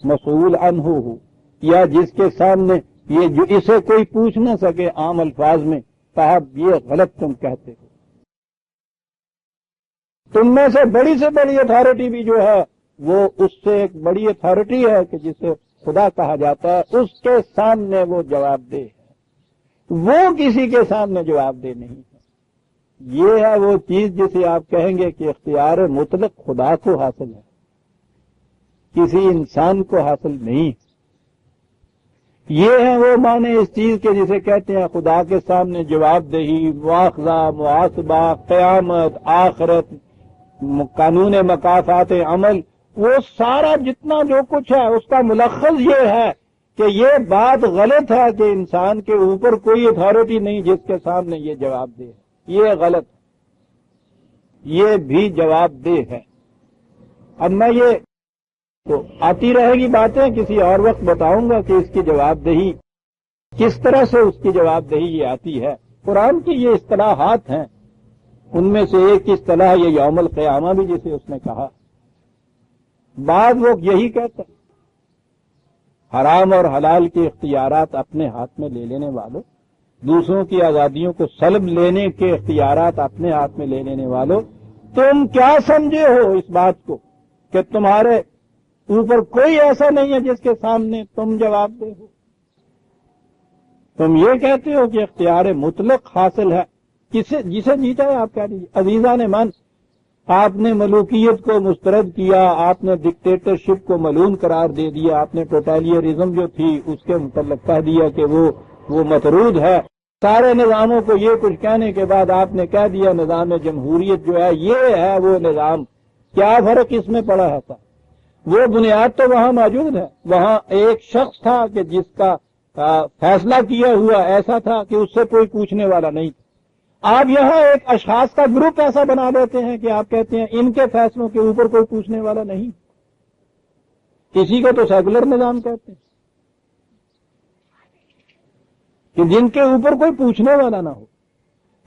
مسئول عنہ ہو، یا جس کے سامنے یہ جو اسے کوئی پوچھ نہ سکے عام الفاظ میں، کہا یہ غلط تم کہتے ہو. تم میں سے بڑی اتھارٹی بھی جو ہے وہ اس سے ایک بڑی اتھارٹی ہے کہ جسے خدا کہا جاتا ہے، اس کے سامنے وہ جواب دہ ہے، وہ کسی کے سامنے جواب دہ نہیں ہے. یہ ہے وہ چیز جسے آپ کہیں گے کہ اختیار مطلق خدا کو حاصل ہے، کسی انسان کو حاصل نہیں. یہ ہے وہ معنی اس چیز کے جسے کہتے ہیں خدا کے سامنے جواب دہی، مواخذہ، محاسبہ، قیامت، آخرت، قانون مقاصد عمل. وہ سارا جتنا جو کچھ ہے اس کا ملخص یہ ہے کہ یہ بات غلط ہے کہ انسان کے اوپر کوئی اتھارٹی نہیں جس کے سامنے یہ جواب دے. یہ غلط ہے، یہ بھی جواب دہ ہے. اب میں یہ تو آتی رہے گی باتیں، کسی اور وقت بتاؤں گا کہ اس کی جواب دہی کس طرح سے اس کی جواب دہی یہ آتی ہے. قرآن کی یہ اصطلاحات ہیں ان میں سے ایک اصطلاح یہ یوم القیامہ بھی جسے اس نے کہا. بعض لوگ یہی کہتے ہیں حرام اور حلال کے اختیارات اپنے ہاتھ میں لے لینے والوں، دوسروں کی آزادیوں کو سلب لینے کے اختیارات اپنے ہاتھ میں لے لینے والوں، تم کیا سمجھے ہو اس بات کو کہ تمہارے اوپر کوئی ایسا نہیں ہے جس کے سامنے تم جواب دے ہو؟ تم یہ کہتے ہو کہ اختیار مطلق حاصل ہے، جسے جیتا ہے آپ کہہ دیجیے. عزیزان من، آپ نے ملوکیت کو مسترد کیا، آپ نے ڈکٹیٹرشپ کو ملعون قرار دے دیا، آپ نے ٹوٹیلیرزم جو تھی اس کے متعلق کہہ دیا کہ وہ مطرود ہے. سارے نظاموں کو یہ کچھ کہنے کے بعد آپ نے کہہ دیا نظام جمہوریت جو ہے یہ ہے وہ نظام. کیا فرق اس میں پڑا ہے تھا؟ وہ بنیاد تو وہاں موجود ہے. وہاں ایک شخص تھا کہ جس کا فیصلہ کیا ہوا ایسا تھا کہ اس سے کوئی پوچھنے والا نہیں تھا. آپ یہاں ایک اشخاص کا گروپ ایسا بنا دیتے ہیں کہ آپ کہتے ہیں ان کے فیصلوں کے اوپر کوئی پوچھنے والا نہیں. اسی کو تو سیکولر نظام کہتے ہیں کہ جن کے اوپر کوئی پوچھنے والا نہ ہو.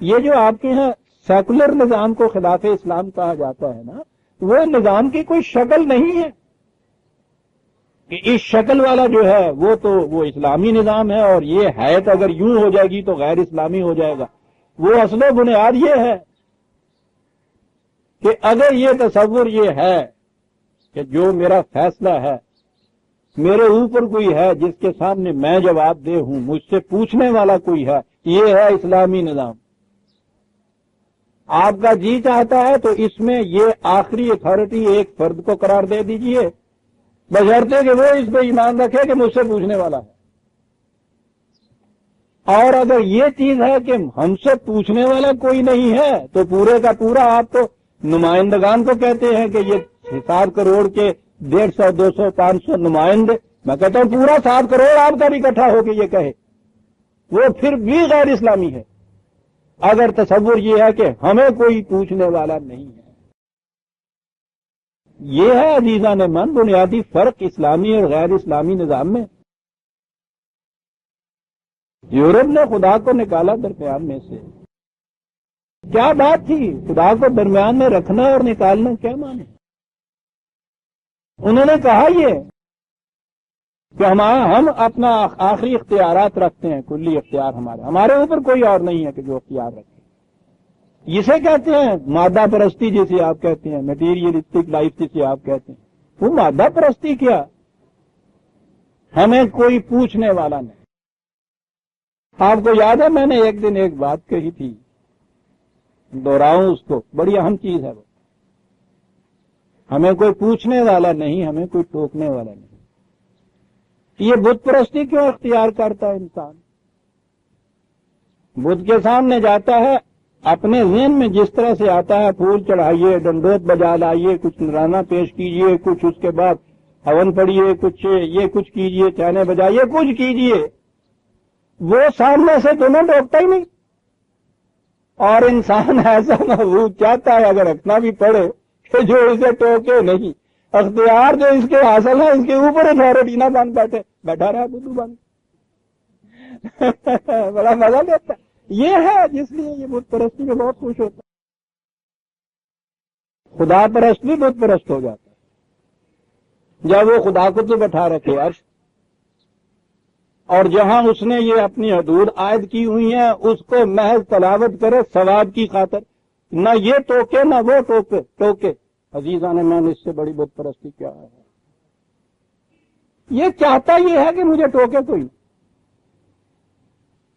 یہ جو آپ کے یہاں سیکولر نظام کو خلاف اسلام کہا جاتا ہے نا، وہ نظام کی کوئی شکل نہیں ہے کہ اس شکل والا جو ہے وہ اسلامی نظام ہے اور یہ حیت اگر یوں ہو جائے گی تو غیر اسلامی ہو جائے گا. وہ اصل و بنیاد یہ ہے کہ اگر یہ تصور یہ ہے کہ جو میرا فیصلہ ہے میرے اوپر کوئی ہے جس کے سامنے میں جواب دے ہوں، مجھ سے پوچھنے والا کوئی ہے، یہ ہے اسلامی نظام. آپ کا جی چاہتا ہے تو اس میں یہ آخری اتھارٹی ایک فرد کو قرار دے دیجئے، بشرطے کہ وہ اس پہ ایمان رکھے کہ مجھ سے پوچھنے والا ہے. اور اگر یہ چیز ہے کہ ہم سے پوچھنے والا کوئی نہیں ہے تو پورے کا پورا آپ تو نمائندگان کو کہتے ہیں کہ یہ 7 کروڑ کے 150 200 500 نمائندے، میں کہتا ہوں پورا 7 کروڑ آپ کا بھی اکٹھا ہو کے یہ کہے، وہ پھر بھی غیر اسلامی ہے اگر تصور یہ ہے کہ ہمیں کوئی پوچھنے والا نہیں ہے. یہ ہے عزیزان من بنیادی فرق اسلامی اور غیر اسلامی نظام میں. یورپ نے خدا کو نکالا درمیان میں سے. کیا بات تھی خدا کو درمیان میں رکھنا اور نکالنا؟ کیا مانے؟ انہوں نے کہا یہ کہ ہم اپنا آخری اختیارات رکھتے ہیں، کلی اختیار ہمارے اوپر کوئی اور نہیں ہے کہ جو اختیار رکھے. اسے کہتے ہیں مادہ پرستی جسے آپ کہتے ہیں، میٹیریلسٹک لائف جسے آپ کہتے ہیں. وہ مادہ پرستی کیا؟ ہمیں کوئی پوچھنے والا نہیں. آپ کو یاد ہے میں نے ایک دن ایک بات کہی تھی، دوہراؤں اس کو، بڑی اہم چیز ہے وہ. ہمیں کوئی پوچھنے والا نہیں، ہمیں کوئی ٹوکنے والا نہیں. یہ بت پرستی کیوں اختیار کرتا ہے انسان؟ بت کے سامنے جاتا ہے، اپنے ذہن میں جس طرح سے آتا ہے پھول چڑھائیے، ڈنڈوت بجا لائیے، کچھ نذرانہ پیش کیجئے، کچھ اس کے بعد ہون پڑھیے، کچھ کیجئے، چانے بجائیے، کچھ کیجئے. وہ سامنے سے دونوں ڈوکتا ہی نہیں. اور انسان ایسا محبوب چاہتا ہے اگر رکھنا بھی پڑے کہ جو اسے ٹوکے نہیں. اختیار جو اس کے حاصل ہے اس کے اوپر اتھارٹی نہ بن بیٹھا رہا بدو بن. بڑا مزہ لیتا ہے. یہ ہے جس لیے یہ بت پرستی میں بہت خوش ہوتا ہے. خدا پرست بھی بت پرست ہو جاتا ہے جب وہ خدا کو تو بٹھا رکھے عرش، اور جہاں اس نے یہ اپنی حدود عائد کی ہوئی ہیں اس کو محض تلاوت کرے ثواب کی خاطر، نہ یہ ٹوکے نہ وہ ٹوکے. عزیزان میں نے اس سے بڑی بت پرستی کیا ہے؟ یہ چاہتا یہ ہے کہ مجھے ٹوکے کوئی.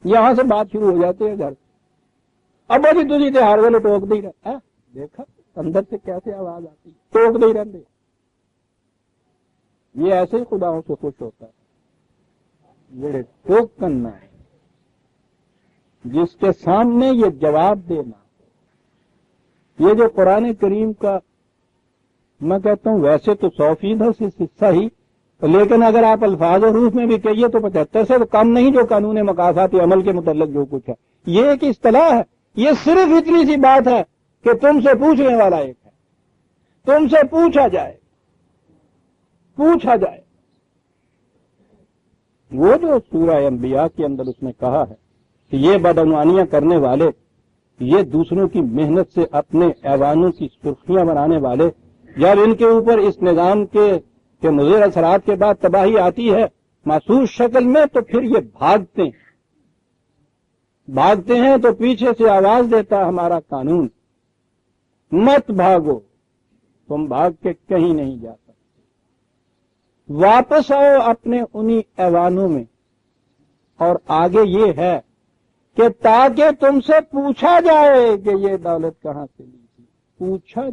یہاں سے بات شروع ہو جاتی ہے گھر، اب ابھی تجھے ہر ویلے ٹوک دے رہا. دیکھا اندر سے کیسے آواز آتی، ٹوک دے رہتے. یہ ایسے ہی خداؤں سے خوش ہوتا ہے میرے ٹوک کرنا ہے، جس کے سامنے یہ جواب دینا. یہ جو قرآن کریم کا میں کہتا ہوں ویسے تو 100% حصہ ہی، لیکن اگر آپ الفاظ و حروف میں بھی کہیے تو 75 سے کم نہیں جو قانون مقاصد عمل کے متعلق جو کچھ ہے. یہ ایک اصطلاح ہے. یہ صرف اتنی سی بات ہے کہ تم سے پوچھنے والا ایک ہے، تم سے پوچھا جائے. وہ جو سورہ انبیاء کے اندر اس نے کہا ہے کہ یہ بدعنوانیاں کرنے والے یہ دوسروں کی محنت سے اپنے ایوانوں کی سرخیاں بنانے والے جب ان کے اوپر اس نظام کے مضر اثرات کے بعد تباہی آتی ہے محسوس شکل میں، تو پھر یہ بھاگتے ہیں تو پیچھے سے آواز دیتا ہمارا قانون، مت بھاگو، تم بھاگ کے کہیں نہیں جا سکتے، واپس آؤ اپنے انہی ایوانوں میں۔ اور آگے یہ ہے کہ تاکہ تم سے پوچھا جائے کہ یہ دولت کہاں سے لی تھی، پوچھا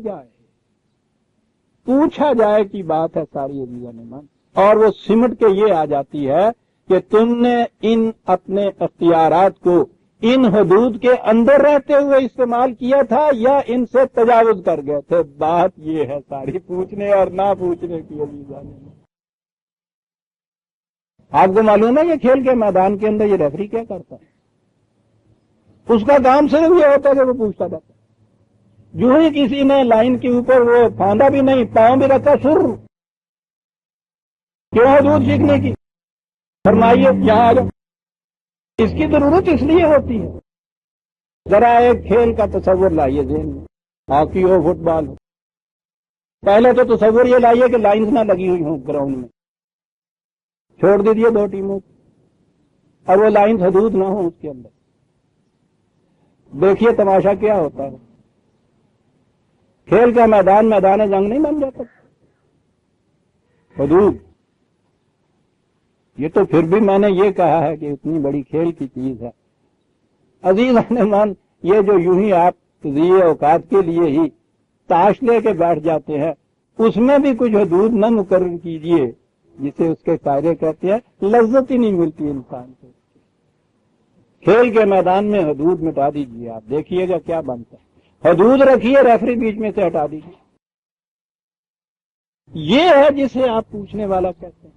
جائے کی بات ہے ساری عزیزان من، اور وہ سمٹ کے یہ آ جاتی ہے کہ تم نے ان اپنے اختیارات کو ان حدود کے اندر رہتے ہوئے استعمال کیا تھا یا ان سے تجاوز کر گئے تھے۔ بات یہ ہے ساری پوچھنے اور نہ پوچھنے کی عزیزان من۔ آپ کو معلوم ہے یہ کھیل کے میدان کے اندر یہ ریفری کیا کرتا ہے؟ اس کا کام صرف یہ ہوتا ہے کہ وہ پوچھتا رہتا ہے۔ جو ہی کسی نے لائن کے اوپر وہ پھاندا بھی نہیں، پاؤں بھی رکھا، سر کیوں حدود سیکھنے کی؟ فرمائیے یہاں آ جاؤ۔ اس کی ضرورت اس لیے ہوتی ہے۔ ذرا ایک کھیل کا تصور لائیے ذہن میں، ہاکی ہو، فٹ بال ہو۔ پہلے تو تصور یہ لائیے کہ لائنز نہ لگی ہوئی ہوں گراؤنڈ میں، چھوڑ دیجیے دو ٹیموں کو، اور وہ لائنز حدود نہ ہوں اس کے اندر۔ دیکھیے تماشا کیا ہوتا ہے۔ کھیل کا میدان جنگ نہیں بن جاتا۔ حدود یہ تو پھر بھی میں نے یہ کہا ہے کہ اتنی بڑی کھیل کی چیز ہے عزیزان من، یہ جو یوں ہی آپ تضییع اوقات کے لیے ہی تاش لے کے بیٹھ جاتے ہیں، اس میں بھی کچھ حدود نہ مقرر کیجیے جسے اس کے قاعدے کہتے ہیں، لذت ہی نہیں ملتی انسان کو۔ کھیل کے میدان میں حدود مٹا دیجیے، آپ دیکھیے گا کیا بنتا ہے۔ حدود رکھیے، ریفری بیچ میں سے ہٹا دیجیے۔ یہ ہے جسے آپ پوچھنے والا کہتے ہیں۔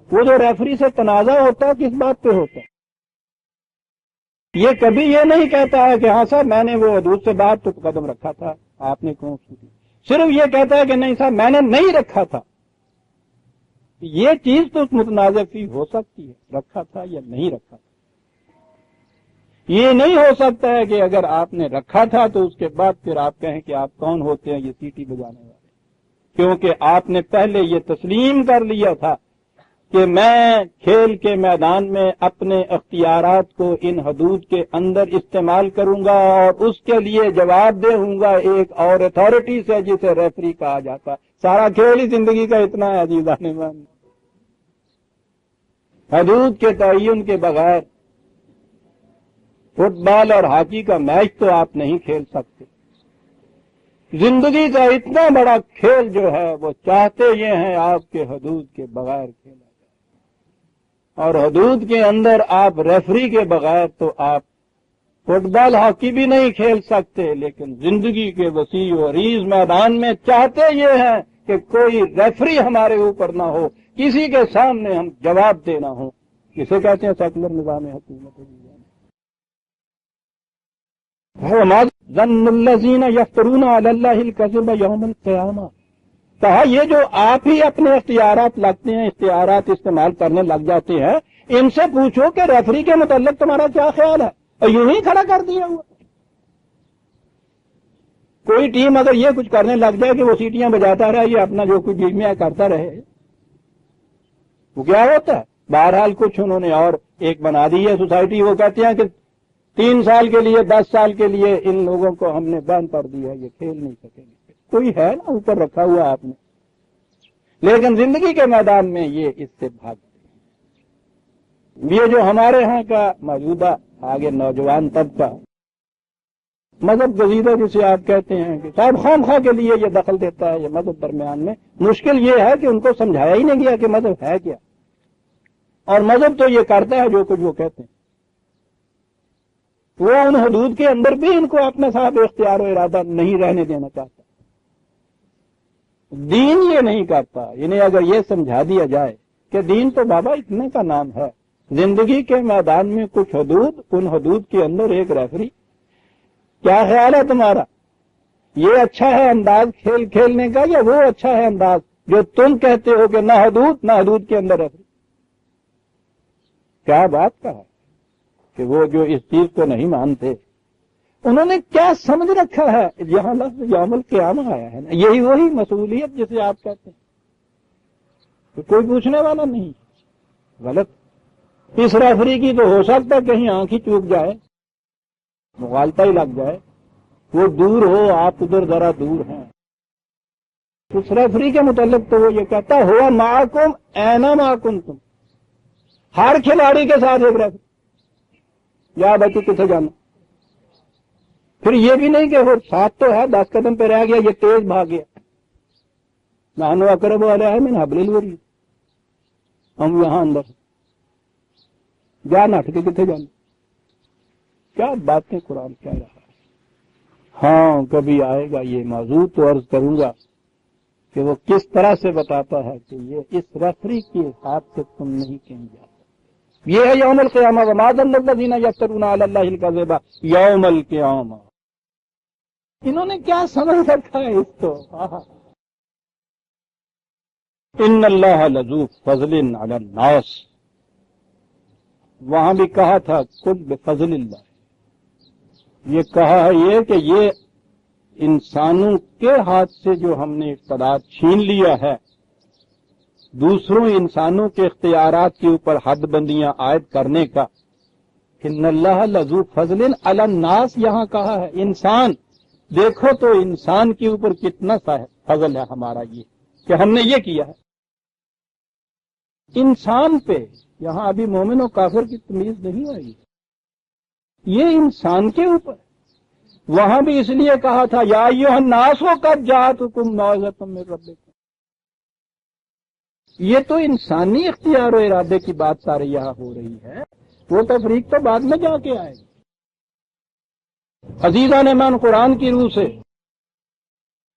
وہ جو ریفری سے تنازع ہوتا ہے کس بات پہ ہوتا ہے؟ یہ کبھی یہ نہیں کہتا ہے کہ ہاں صاحب میں نے وہ حدود سے باہر تو قدم رکھا تھا، آپ نے کیوں کی؟ صرف یہ کہتا ہے کہ نہیں صاحب میں نے نہیں رکھا تھا۔ یہ چیز تو متنازع فی ہو سکتی ہے، رکھا تھا یا نہیں رکھا تھا۔ یہ نہیں ہو سکتا ہے کہ اگر آپ نے رکھا تھا تو اس کے بعد پھر آپ کہیں کہ آپ کون ہوتے ہیں یہ سیٹی بجانے والے، کیونکہ آپ نے پہلے یہ تسلیم کر لیا تھا کہ میں کھیل کے میدان میں اپنے اختیارات کو ان حدود کے اندر استعمال کروں گا اور اس کے لیے جواب دے ہوں گا ایک اور اتھارٹی سے جسے ریفری کہا جاتا۔ سارا کھیل ہی زندگی کا اتنا ہے عزیزان من۔ حدود کے تعین کے بغیر فٹ بال اور ہاکی کا میچ تو آپ نہیں کھیل سکتے۔ زندگی کا اتنا بڑا کھیل جو ہے وہ چاہتے یہ ہیں آپ کے حدود کے بغیر کھیلا جائے، اور حدود کے اندر آپ ریفری کے بغیر تو آپ فٹ بال ہاکی بھی نہیں کھیل سکتے، لیکن زندگی کے وسیع و عریض میدان میں چاہتے یہ ہیں کہ کوئی ریفری ہمارے اوپر نہ ہو، کسی کے سامنے ہم جواب دینا ہو۔ اسے کہتے ہیں سیکولر نظام حکومت۔ ظن الذین یفترون علی اللہ الکذب یوم القیامہ، کہا یہ جو آپ ہی اپنے اختیارات لگتے ہیں، اختیارات استعمال کرنے لگ جاتے ہیں، ان سے پوچھو کہ ریفری کے متعلق تمہارا کیا خیال ہے، اور یوں ہی کھڑا کر دیا ہوا۔ کوئی ٹیم اگر یہ کچھ کرنے لگ جائے کہ وہ سیٹیاں بجاتا رہے، یہ اپنا جو کچھ بیچ میں کرتا رہے، وہ کیا ہوتا ہے؟ بہرحال کچھ انہوں نے اور ایک بنا دی ہے سوسائٹی، وہ کہتے ہیں کہ 3 سال کے لیے 10 سال کے لیے ان لوگوں کو ہم نے بین کر دیا، یہ کھیل نہیں سکیں گے۔ کوئی ہے نا اوپر رکھا ہوا آپ نے، لیکن زندگی کے میدان میں یہ اس سے بھاگتے ہیں۔ یہ جو ہمارے ہاں کا موجودہ آگے نوجوان طبقہ مذہب گزیدہ جسے آپ کہتے ہیں کہ صاحب خام خواہ کے لیے یہ دخل دیتا ہے یہ مذہب درمیان میں، مشکل یہ ہے کہ ان کو سمجھایا ہی نہیں گیا کہ مذہب ہے کیا، اور مذہب تو یہ کرتا ہے جو کچھ وہ کہتے ہیں۔ وہ ان حدود کے اندر بھی ان کو اپنا صاحب اختیار و ارادہ نہیں رہنے دینا چاہتا۔ دین یہ نہیں کرتا۔ انہیں اگر یہ سمجھا دیا جائے کہ دین تو بابا اتنے کا نام ہے، زندگی کے میدان میں کچھ حدود، ان حدود کے اندر ایک ریفری، کیا خیال ہے تمہارا؟ یہ اچھا ہے انداز کھیل کھیلنے کا، یا وہ اچھا ہے انداز جو تم کہتے ہو کہ نہ حدود کے اندر ریفری؟ کیا بات کا ہے؟ کہ وہ جو اس چیز کو نہیں مانتے انہوں نے کیا سمجھ رکھا ہے. یہاں لفظ یوم القیامہ آیا ہے نا, یہی وہی مسئولیت جسے آپ کہتے ہیں, تو کوئی پوچھنے والا نہیں. غلط. اس ریفری کی تو ہو سکتا ہے کہیں آنکھ ہی چوک جائے, مغالطہ ہی لگ جائے, وہ دور ہو, آپ ادھر ذرا دور ہیں. اس ریفری کے متعلق تو وہ یہ کہتا ہوا معکم اینما کنتم, ہر کھلاڑی کے ساتھ ایک ریفری. یا بچے کتنے جانا, پھر یہ بھی نہیں کہ وہ ساتھ تو ہے 10 قدم پہ رہ گیا, یہ تیز بھاگ گیا. نحن اقرب الیہ من حبل الورید, ہم یہاں اندر جان ہٹ کے کتنے جانا. کیا باتیں قرآن کہہ رہا ہے. ہاں کبھی آئے گا یہ موضوع تو عرض کروں گا کہ وہ کس طرح سے بتاتا ہے کہ یہ اس ریفری کے ہاتھ سے تم نہیں کہیں جا. یہ ہے یوم القیامہ. وما ظن الذین یفترون علی اللہ الکذب یوم القیامہ. انہوں نے کیا سمجھ رکھا ہے اس کو. ان اللہ لذو فضل علی الناس, وہاں بھی کہا تھا کل بفضل اللہ. یہ کہا ہے یہ کہ یہ انسانوں کے ہاتھ سے جو ہم نے اقتدار چھین لیا ہے, دوسروں انسانوں کے اختیارات کے اوپر حد بندیاں عائد کرنے کا. ان اللہ لذو فضل علی الناس یہاں کہا ہے. انسان دیکھو تو انسان کے اوپر کتنا سا فضل ہے ہمارا یہ کہ ہم نے یہ کیا ہے. انسان پہ یہاں ابھی مومن و کافر کی تمیز نہیں آئی, یہ انسان کے اوپر. وہاں بھی اس لیے کہا تھا یا ایھا الناس قد جاءتکم موعظۃ من ربکم. یہ تو انسانی اختیار و ارادے کی بات سارے یہاں ہو رہی ہے, وہ تفریق تو بعد میں جا کے آئے گی. عزیزان ایمان قرآن کی روح سے,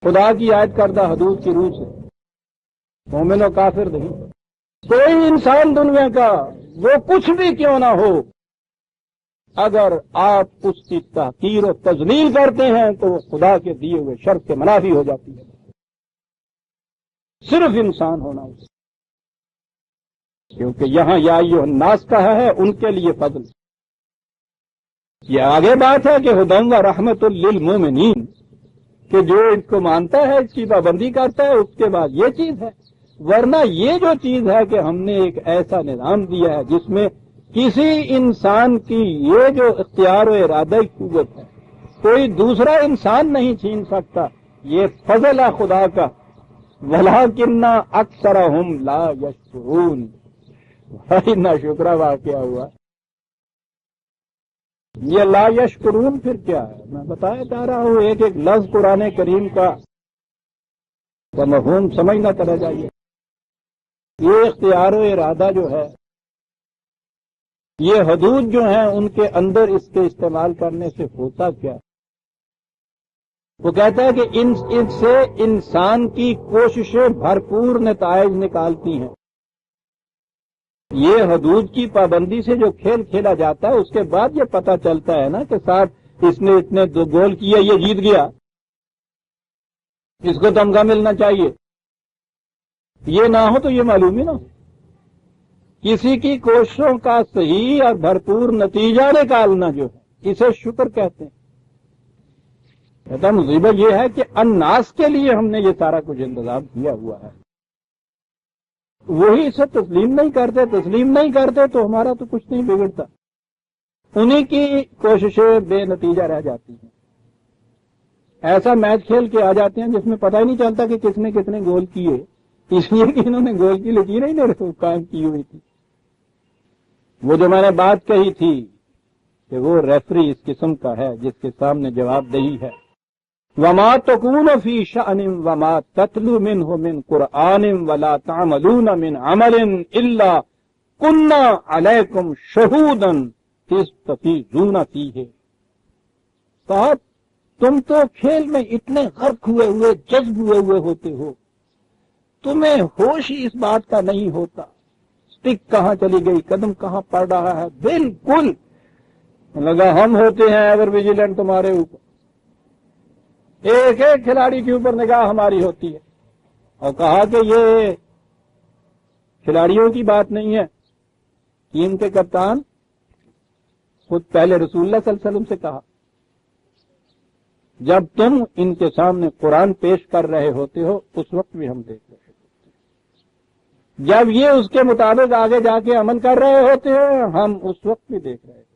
خدا کی عائد کردہ حدود کی روح سے, مومن و کافر نہیں. کوئی انسان دنیا کا وہ کچھ بھی کیوں نہ ہو, اگر آپ اس کی تحقیر و تذلیل کرتے ہیں تو وہ خدا کے دیے ہوئے شرط کے منافی ہو جاتی ہے. صرف انسان ہونا اسے, کیونکہ یہاں یا ایھا الناس کہا ہے ان کے لیے فضل. یہ آگے بات ہے کہ ہدی و رحمت للمومنین, کہ جو اس کو مانتا ہے اس کی پابندی کرتا ہے, اس کے بعد یہ چیز ہے. ورنہ یہ جو چیز ہے کہ ہم نے ایک ایسا نظام دیا ہے جس میں کسی انسان کی یہ جو اختیار و ارادہ کی قوت ہے کوئی دوسرا انسان نہیں چھین سکتا, یہ فضل ہے خدا کا. وَلَٰكِنَّ أَكْثَرَهُمْ لَا يَشْكُرُونَ. بھائی نا شکرہ واقعہ ہوا. یہ لا یشکرون پھر کیا ہے؟ میں بتایا جا رہا ہوں ایک ایک لفظ قرآن کریم کا مفہوم سمجھنا چلا جائیے. یہ اختیار و ارادہ جو ہے, یہ حدود جو ہیں ان کے اندر اس کے استعمال کرنے سے ہوتا کیا؟ وہ کہتا ہے کہ ان سے انسان کی کوششیں بھرپور نتائج نکالتی ہیں. یہ حدود کی پابندی سے جو کھیل کھیلا جاتا ہے اس کے بعد یہ پتہ چلتا ہے نا کہ صاحب اس نے اتنے 2 گول کیے, یہ جیت گیا, اس کو تمغہ ملنا چاہیے. یہ نہ ہو تو یہ معلوم ہی نہ ہو. کسی کی کوششوں کا صحیح اور بھرپور نتیجہ نکالنا جو ہے اسے شکر کہتے ہیں. کہتا مصیبت یہ ہے کہ الناس کے لیے ہم نے یہ سارا کچھ انتظام کیا ہوا ہے, وہی اسے تسلیم نہیں کرتے تو ہمارا تو کچھ نہیں بگڑتا. انہی کی کوششیں بے نتیجہ رہ جاتی ہیں. ایسا میچ کھیل کے آ جاتے ہیں جس میں پتہ ہی نہیں چلتا کہ کس نے کتنے گول کیے, اس لیے کہ انہوں نے گول کی لکیر ہی نہیں قائم کی ہوئی تھی. وہ جو میں نے بات کہی تھی کہ وہ ریفری اس قسم کا ہے جس کے سامنے جواب دہی ہے. وما تکون فی شأن وما تتلو منہ من قرآن ولا تعملون من عمل الا کنا علیکم شہودا تستفیضون فیہ. صاحب تم تو کھیل میں اتنے غرق ہوئے جذب ہوئے ہوتے ہو, تمہیں ہوش ہی اس بات کا نہیں ہوتا اسٹک کہاں چلی گئی, قدم کہاں پڑ رہا ہے. بالکل لگا ہم ہوتے ہیں ایور ویجیلنٹ تمہارے اوپر, ایک ایک کھلاڑی کے اوپر نگاہ ہماری ہوتی ہے. اور کہا کہ یہ کھلاڑیوں کی بات نہیں ہے, ٹیم کے کپتان خود پہلے رسول اللہ صلی اللہ علیہ وسلم سے کہا، جب تم ان کے سامنے قرآن پیش کر رہے ہوتے ہو اس وقت بھی ہم دیکھ رہے ہوتے ہیں، جب یہ اس کے مطابق آگے جا کے عمل کر رہے ہوتے ہیں ہم اس وقت بھی دیکھ رہے ہوتے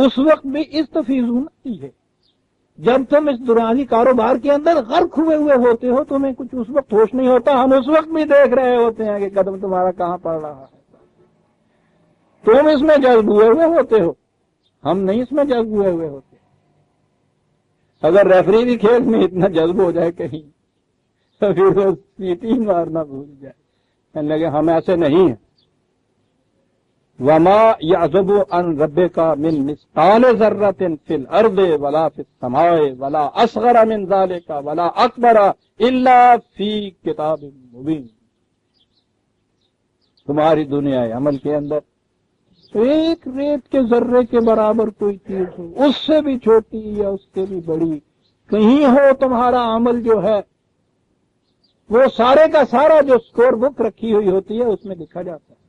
ہیں، اس وقت بھی استفیضون کی ہے۔ جب تم اس دنیاوی کاروبار کے اندر غرق ہوئے ہوتے ہو تمہیں کچھ اس وقت ہوش نہیں ہوتا، ہم اس وقت بھی دیکھ رہے ہوتے ہیں کہ قدم تمہارا کہاں پڑ رہا ہے۔ تم اس میں جذب ہوئے ہوتے ہو، ہم نہیں اس میں جذب ہوئے ہوتے۔ اگر ریفری بھی کھیل میں اتنا جذب ہو جائے کہیں تو پھر وہ سیٹی مارنا بھول جائے، کہنے لگے ہم ایسے نہیں ہیں۔ وما يعزب عن ربك من مثقال ذرة في الارض ولا في السماء ولا اصغر من ذلك ولا اكبر الا في كتاب مبين۔ تمہاری دنیا عمل کے اندر ایک ریت کے ذرے کے برابر کوئی چیز ہو، اس سے بھی چھوٹی یا اس سے بھی بڑی کہیں ہو، تمہارا عمل جو ہے وہ سارے کا سارا جو اسکور بک رکھی ہوئی ہوتی ہے اس میں لکھا جاتا ہے۔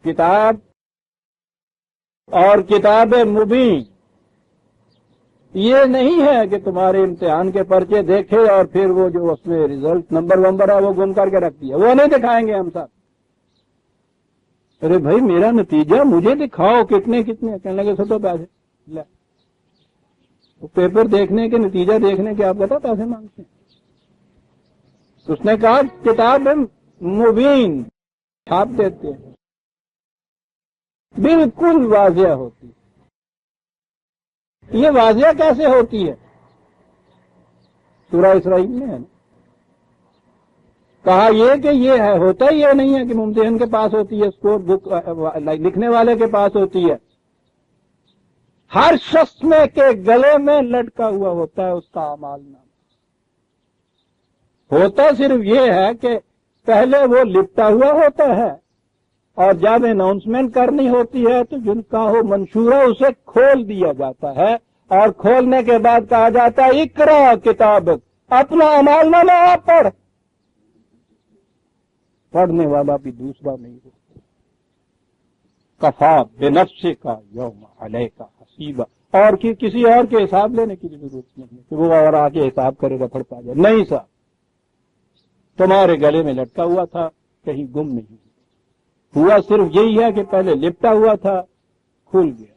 کتاب اور کتاب مبین یہ نہیں ہے کہ تمہارے امتحان کے پرچے دیکھے اور پھر وہ جو اس میں ریزلٹ نمبر ہے وہ گم کر کے رکھ دیا، وہ نہیں دکھائیں گے ہم سب۔ ارے بھائی میرا نتیجہ مجھے دکھاؤ، کتنے کہنے لگے سو تو پیسے لے۔ تو پیپر دیکھنے کے نتیجہ دیکھنے کے آپ پتا پیسے مانگتے ہیں؟ اس نے کہا کتاب مبین چھاپ دیتے ہیں، بالکل واضح ہوتی ہے۔ یہ واضح کیسے ہوتی ہے؟ سورہ اسرائیل میں ہے نا، کہا یہ کہ یہ ہے، ہوتا ہی یہ نہیں ہے کہ ممتحن کے پاس ہوتی ہے اسکور بک، لکھنے والے کے پاس ہوتی ہے، ہر شخص میں کے گلے میں لٹکا ہوا ہوتا ہے اس کا اعمال نامہ۔ ہوتا صرف یہ ہے کہ پہلے وہ لپٹا ہوا ہوتا ہے اور جب اناؤنسمنٹ کرنی ہوتی ہے تو جن کا ہو منشورہ اسے کھول دیا جاتا ہے، اور کھولنے کے بعد کہا جاتا ہے اقرا کتابک، اپنا اعمال نامہ آپ پڑھ۔ پڑھنے والا بھی دوسرا نہیں ہوتا۔ کفا بنفسک یوم علیک حسیبا، اور کسی اور کے حساب لینے کی ضرورت نہیں ہے کہ وہ اور آ کے حساب کرے گا پڑھتا جائے، نہیں صاحب، تمہارے گلے میں لٹکا ہوا تھا، کہیں گم نہیں ہوا، صرف یہی ہے کہ پہلے لپٹا ہوا تھا، کھل گیا۔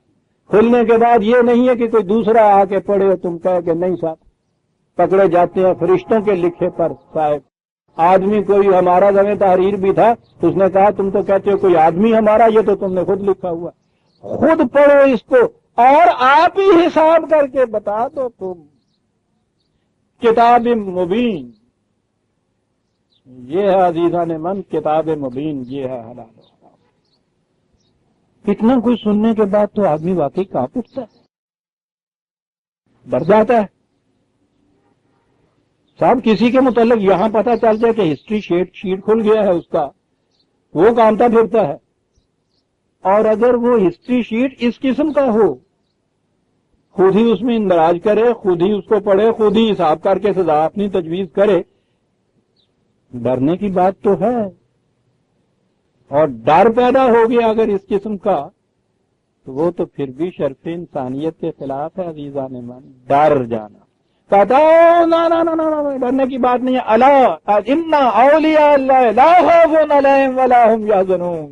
کھلنے کے بعد یہ نہیں ہے کہ کوئی دوسرا آ کے پڑھے اور تم کہے کہ نہیں صاحب، پکڑے جاتے ہیں فرشتوں کے لکھے پر۔ صاحب آدمی کوئی ہمارا زمیں تحریر بھی تھا، اس نے کہا تم تو کہتے ہو کوئی آدمی ہمارا، یہ تو تم نے خود لکھا ہوا، خود پڑھو اس کو اور آپ ہی حساب کر کے بتا دو تم۔ کتاب مبین یہ ہے عزیزان من، کتاب مبین یہ ہے حلال و حرام۔ اتنا کوئی سننے کے بعد تو آدمی واقعی کانپ اٹھتا ہے، ڈر جاتا ہے۔ صاحب کسی کے متعلق یہاں پتہ چل جائے کہ ہسٹری شیٹ کھل گیا ہے اس کا، وہ کامتا پھرتا ہے، اور اگر وہ ہسٹری شیٹ اس قسم کا ہو، خود ہی اس میں اندراج کرے، خود ہی اس کو پڑھے، خود ہی حساب کر کے سزا اپنی تجویز کرے، ڈرنے کی بات تو ہے۔ اور ڈر پیدا ہو گیا اگر اس قسم کا تو وہ تو پھر بھی شرف انسانیت کے خلاف ہے عزیزان من، ڈر جانا۔ کہتا نا ڈرنے کی بات نہیں ہے، الا ان اولیاء اللہ لا خوف علیہم ولا هم یحزنون،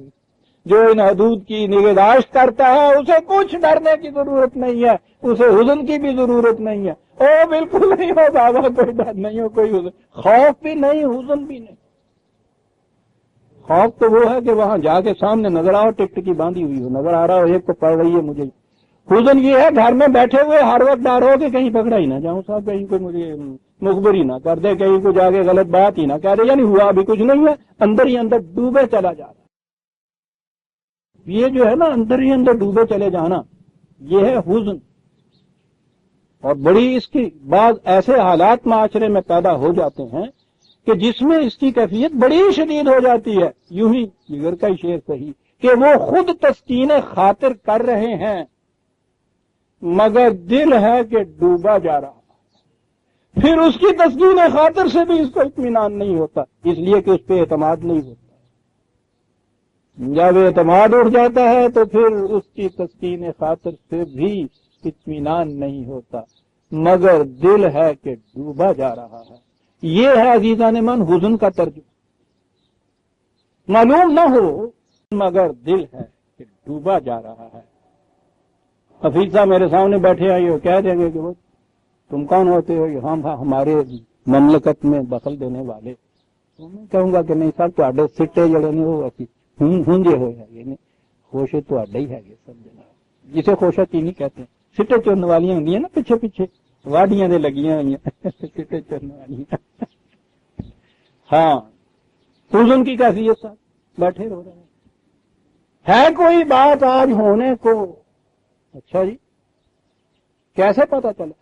جو ان حدود کی نگہداشت کرتا ہے اسے کچھ ڈرنے کی ضرورت نہیں ہے، اسے حزن کی بھی ضرورت نہیں ہے۔ او بالکل نہیں ہو بابا، کوئی ڈر نہیں ہو، کوئی حزن، خوف بھی نہیں، حزن بھی نہیں۔ خوف تو وہ ہے کہ وہاں جا کے سامنے نظر آؤ ٹکٹ کی باندھی ہوئی ہو، نظر آ رہا ہو ایک کو پڑ رہی ہے مجھے۔ حزن یہ ہے گھر میں بیٹھے ہوئے ہر وقت ڈر ہو کہ کہیں پکڑا ہی نہ جاؤں صاحب، کہیں کوئی مجھے مخبر ہی نہ کر دے، کہیں کو جا کے غلط بات ہی نہ کہہ دے، یعنی ہوا بھی کچھ نہیں ہے، اندر ہی اندر ڈوبے چلا جا رہا۔ یہ جو ہے نا اندر ہی اندر ڈوبے چلے جانا، یہ ہے حزن۔ اور بڑی اس کی بعض ایسے حالات معاشرے میں پیدا ہو جاتے ہیں کہ جس میں اس کی کیفیت بڑی شدید ہو جاتی ہے، یوں ہی جگر کا ہی شعر صحیح کہ وہ خود تسکین خاطر کر رہے ہیں مگر دل ہے کہ ڈوبا جا رہا، پھر اس کی تسکین خاطر سے بھی اس کو اطمینان نہیں ہوتا، اس لیے کہ اس پہ اعتماد نہیں ہوتا۔ جب اعتماد اٹھ جاتا ہے تو پھر اس کی تسکین خاطر سے بھی اطمینان نہیں ہوتا، مگر دل ہے کہ ڈوبا جا رہا ہے۔ یہ ہے عزیزان من حزن کا ترجمہ۔ معلوم نہ ہو مگر دل ہے کہ ڈوبا جا رہا ہے۔ حفیظ صاحب میرے سامنے بیٹھے ہیں، یہ کہہ دیں گے کہ وہ تم کون ہوتے ہو؟ ہم ہمارے مملکت میں دخل دینے والے۔ تو میں کہوں گا کہ نہیں صاحب تواڈے سٹے جڑے نے وہ اسی ہونجے ہوئے ہیں، یعنی خوشے تواڈے ہی ہے سب جناب، جسے خوشا چینی کہتے ہیں۔ سٹے چن والیاں ہوندیاں نا پیچھے پیچھے واڈیاں دے لگیاں ہوئی سٹے چن والیاں۔ ہاں حزن کی کیفیت صاحب بیٹھے رو رہے ہیں۔ ہے کوئی بات آج ہونے کو؟ اچھا جی کیسے پتا چلا؟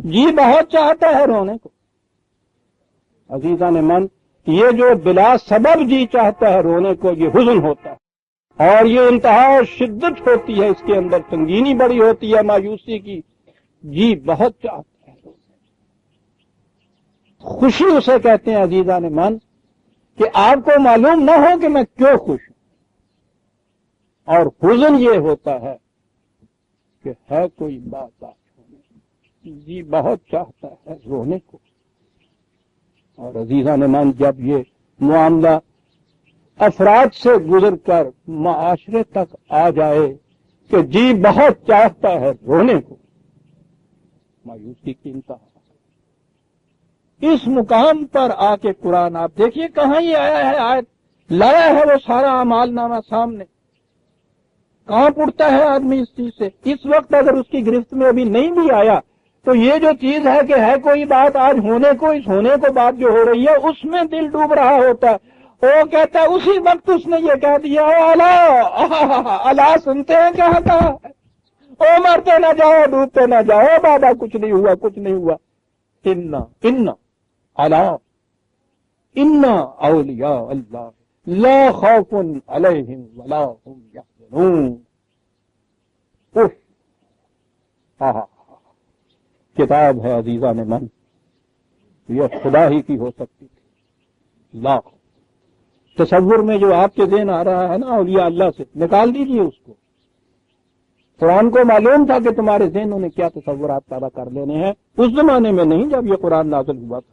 جی بہت چاہتا ہے رونے کو۔ عزیزان من یہ جو بلا سبب جی چاہتا ہے رونے کو، یہ حزن ہوتا ہے، اور یہ انتہا شدت ہوتی ہے، اس کے اندر سنگینی بڑی ہوتی ہے مایوسی کی۔ جی بہت چاہتا ہے۔ خوشی اسے کہتے ہیں عزیزان من کہ آپ کو معلوم نہ ہو کہ میں کیوں خوش ہوں، اور حزن یہ ہوتا ہے کہ ہے کوئی بات آج ہونے، جی بہت چاہتا ہے رونے کو۔ اور عزیزان من جب یہ معاملہ افراد سے گزر کر معاشرے تک آ جائے کہ جی بہت چاہتا ہے رونے کو، مایوسی کی انتہا۔ اس مقام پر آ کے قرآن آپ دیکھیے کہاں یہ آیا ہے، آیت لایا ہے وہ سارا اعمال نامہ سامنے۔ کہاں پڑتا ہے آدمی اس چیز سے؟ اس وقت اگر اس کی گرفت میں ابھی نہیں بھی آیا تو یہ جو چیز ہے کہ ہے کوئی بات آج ہونے کو، اس ہونے کو بات جو ہو رہی ہے اس میں دل ڈوب رہا ہوتا ہے۔ وہ کہتا ہے اسی وقت اس نے یہ کہہ دیا اللہ سنتے ہیں کہاں کہا ہے، او مرتے نہ جاؤ ڈوبتے نہ جاؤ بابا، کچھ نہیں ہوا کچھ نہیں ہوا۔ ان اولیاء اللہ لا خوف علیہم ولا هم یحزنون۔ کتاب ہے عزیزان من، یہ خدا ہی کی ہو سکتی تھی۔ لاکھ تصور میں جو آپ کے ذہن آ رہا ہے نا اولیاء اللہ سے، نکال دیجیے اس کو۔ قرآن کو معلوم تھا کہ تمہارے ذہنوں نے کیا تصورات پیدا کر لینے ہیں، اس زمانے میں نہیں جب یہ قرآن نازل ہوا تھا۔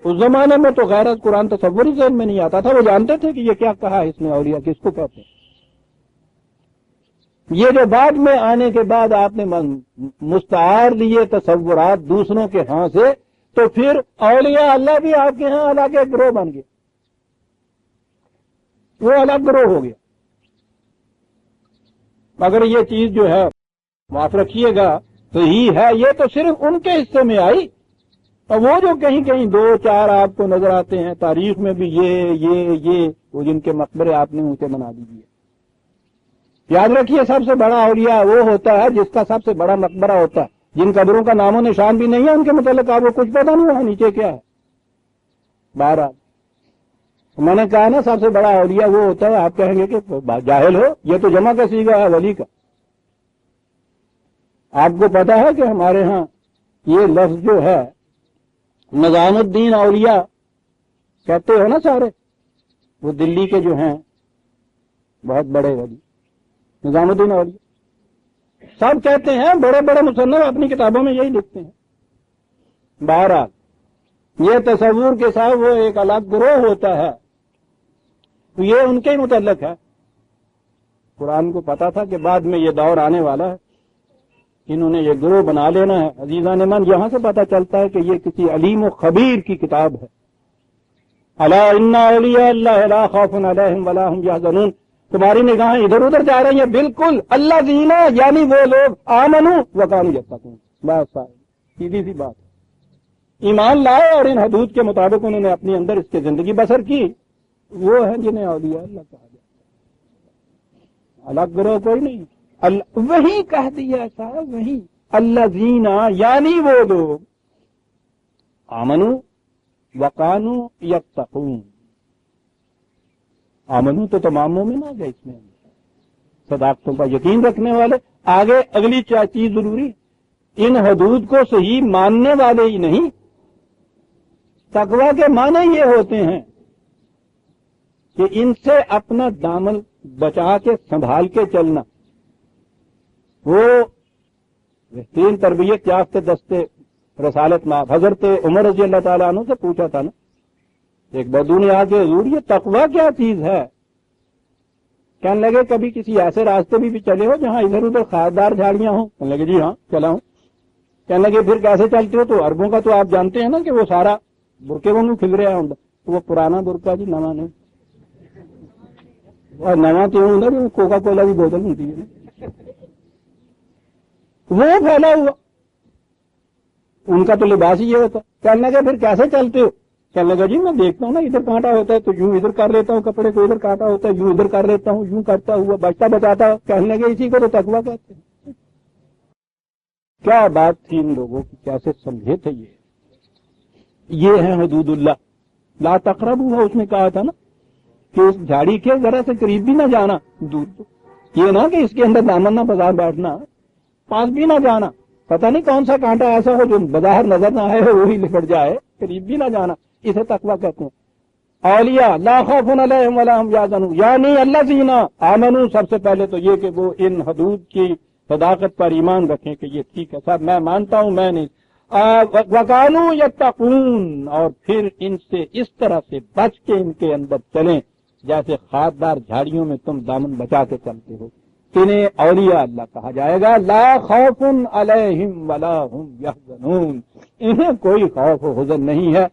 اس زمانے میں تو غیر از قرآن تصور ہی ذہن میں نہیں آتا تھا، وہ جانتے تھے کہ یہ کیا کہا ہے اس نے، اولیاء کس کو کہتے ہیں۔ یہ جو بعد میں آنے کے بعد آپ نے مستعار لیے تصورات دوسروں کے ہاں سے، تو پھر اولیاء اللہ بھی آپ کے ہاں الگ ایک گروہ بن گیا، وہ الگ گروہ ہو گیا۔ مگر یہ چیز جو ہے معاف رکھیے گا صحیح ہے، یہ تو صرف ان کے حصے میں آئی، اور وہ جو کہیں کہیں دو چار آپ کو نظر آتے ہیں تاریخ میں بھی، یہ وہ جن کے مقبرے آپ نے ان کے بنا دیجیے۔ یاد رکھیے سب سے بڑا اولیاء وہ ہوتا ہے جس کا سب سے بڑا مقبرہ ہوتا ہے، جن قبروں کا نام و نشان بھی نہیں ہے ان کے متعلق آپ کو کچھ پتہ نہیں ہوا نیچے کیا ہے۔ بہرحال میں نے کہا نا سب سے بڑا اولیاء وہ ہوتا ہے، آپ کہیں گے کہ جاہل ہو، یہ تو جمع کا صیغہ ہے ولی کا۔ آپ کو پتا ہے کہ ہمارے ہاں یہ لفظ جو ہے نظام الدین اولیاء کہتے ہو نا سارے، وہ دلی کے جو ہیں بہت بڑے ولی نظام الدین اولیاء سب کہتے ہیں، بڑے بڑے مصنف اپنی کتابوں میں یہی لکھتے ہیں۔ بہرحال یہ تصور کے ساتھ وہ ایک الگ گروہ ہوتا ہے، تو یہ ان کے ہی متعلق ہے۔ قرآن کو پتا تھا کہ بعد میں یہ دور آنے والا ہے، انہوں نے یہ گروہ بنا لینا ہے۔ عزیزان من یہاں سے پتا چلتا ہے کہ یہ کسی علیم و خبیر کی کتاب ہے۔ الا ان اولیاء اللہ لا خوف علیہم ولا هم یحزنون۔ تمہاری نگاہیں ادھر ادھر جا رہی ہیں، بالکل اللہ دینا یعنی وہ لوگ آمنوا وکانوا یتقون، بس سیدھی سی بات ہے۔ ایمان لائے اور ان حدود کے مطابق انہوں نے اپنی اندر اس کی زندگی بسر کی، وہ ہیں جنہیں اولیاء اللہ کہا جاتا ہے۔ الگ گروہ کوئی نہیں، وہی کہہ دیا صاحب، وہی الذین یعنی وہ لوگ آمنوا وکانوا یتقون۔ آمنو تو تمام مومن آ گئے اس میں، صداقتوں پر یقین رکھنے والے۔ آگے اگلی چیز ضروری، ان حدود کو صحیح ماننے والے ہی نہیں، تقویٰ کے معنی یہ ہوتے ہیں کہ ان سے اپنا دامن بچا کے سنبھال کے چلنا. وہ بہترین تربیت یافتہ دستے رسالت میں حضرت عمر رضی اللہ تعالیٰ عنہ سے پوچھا تھا نا, ایک بدو نے آ کے حضور یہ تقویٰ کیا چیز ہے؟ کہنے لگے کبھی کسی ایسے راستے بھی چلے ہو جہاں ادھر ادھر خاردار جھاڑیاں ہوں؟ کہنے لگے جی ہاں چلا ہوں. کہنے لگے پھر کیسے چلتے ہو؟ تو عربوں کا تو آپ جانتے ہیں نا کہ وہ سارا برقے وانگو کھل رہا ہوں. وہ پرانا برقع جی, نواں نہیں. اور نواں تو ہوں جو کوکا کولا کی بوتل ہوتی ہے وہ پھیلا ہوا, ان کا تو لباس ہی یہ ہوتا. کہنے لگے پھر کیسے چلتے ہو؟ کہنے لگا جی میں دیکھتا ہوں نا ادھر کانٹا ہوتا ہے تو یوں ادھر کر لیتا ہوں, کپڑے کو ادھر کانٹا ہوتا ہے یوں ادھر کر لیتا ہوں, یوں کرتا ہوا بچتا بچاتا. کہنے لگے اسی کو تو تقویٰ کہتے ہیں. کیا بات تھی ان لوگوں کی, کیسے سمجھے تھے یہ ہے حدود اللہ. لا تقربوا اس نے کہا تھا نا کہ اس جھاڑی کے ذرا سے قریب بھی نہ جانا, دور یہ نہ کہ اس کے اندر دامن نہ بازار بیٹھنا, پاس بھی نہ جانا. پتہ نہیں کون سا کانٹا ایسا ہو جو بظاہر نظر نہ آئے وہی لپٹ جائے, قریب بھی نہ جانا. اسے تقویٰ کہتے ہیں. اولیاء لا خوف علیہم ولا ہم یحزنون, یعنی الذین آمنوا, سب سے پہلے تو یہ کہ وہ ان حدود کی صداقت پر ایمان رکھیں کہ یہ ٹھیک ہے صاحب میں مانتا ہوں میں نہیں. وکانوا یتقون, اور پھر ان سے اس طرح سے بچ کے ان کے اندر چلیں جیسے خاردار جھاڑیوں میں تم دامن بچا کے چلتے ہو. انہیں اولیاء اللہ کہا جائے گا. لا خوف علیہم ولا ہم یحزنون, انہیں کوئی خوف و حزن نہیں ہے,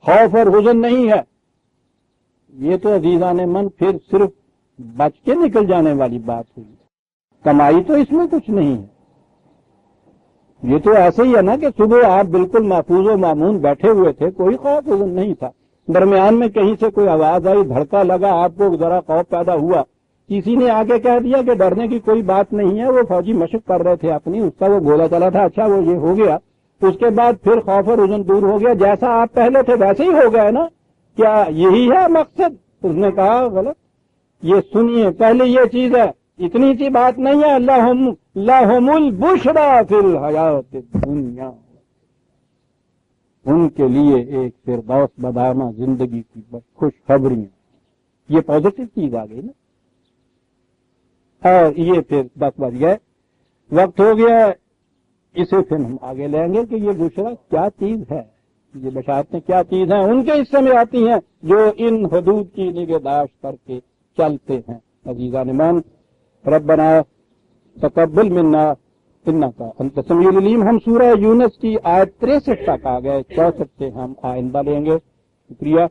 خوف اور حزن نہیں ہے. یہ تو عزیزان من پھر صرف بچ کے نکل جانے والی بات ہوئی, کمائی تو اس میں کچھ نہیں ہے. یہ تو ایسے ہی ہے نا کہ صبح آپ بالکل محفوظ و معمون بیٹھے ہوئے تھے, کوئی خوف حزن نہیں تھا. درمیان میں کہیں سے کوئی آواز آئی, دھڑکا لگا, آپ کو ذرا خوف پیدا ہوا, کسی نے آ کے کہہ دیا کہ ڈرنے کی کوئی بات نہیں ہے, وہ فوجی مشق کر رہے تھے اپنی, اس کا وہ گولا چلا تھا, اچھا وہ یہ ہو گیا. اس کے بعد پھر خوف اور حزن دور ہو گیا, جیسا آپ پہلے تھے ویسے ہی ہو گئے نا. کیا یہی ہے مقصد؟ اس نے کہا غلط. یہ سنیے, پہلے یہ چیز ہے, اتنی سی بات نہیں ہے. لہم البشری فی الحیات الدنیا, ان کے لیے ایک فردوس بدامہ زندگی کی خوشخبری. یہ پازیٹو چیز آ گئی نا. اور یہ پھر 10 بج گئے, وقت ہو گیا, اسے پھر ہم آگے لیں گے کہ یہ بشرا کیا چیز ہے, یہ بشارتیں کیا چیز ہیں. ان کے حصے میں آتی ہیں جو ان حدود کی نگہداشت کر کے چلتے ہیں. عزیزان من, ربنا تقبل منا انک انت السمیع العلیم. ہم سورہ یونس کی آیت 63 تک آ گئے, 64 سے ہم آئندہ لیں گے. شکریہ.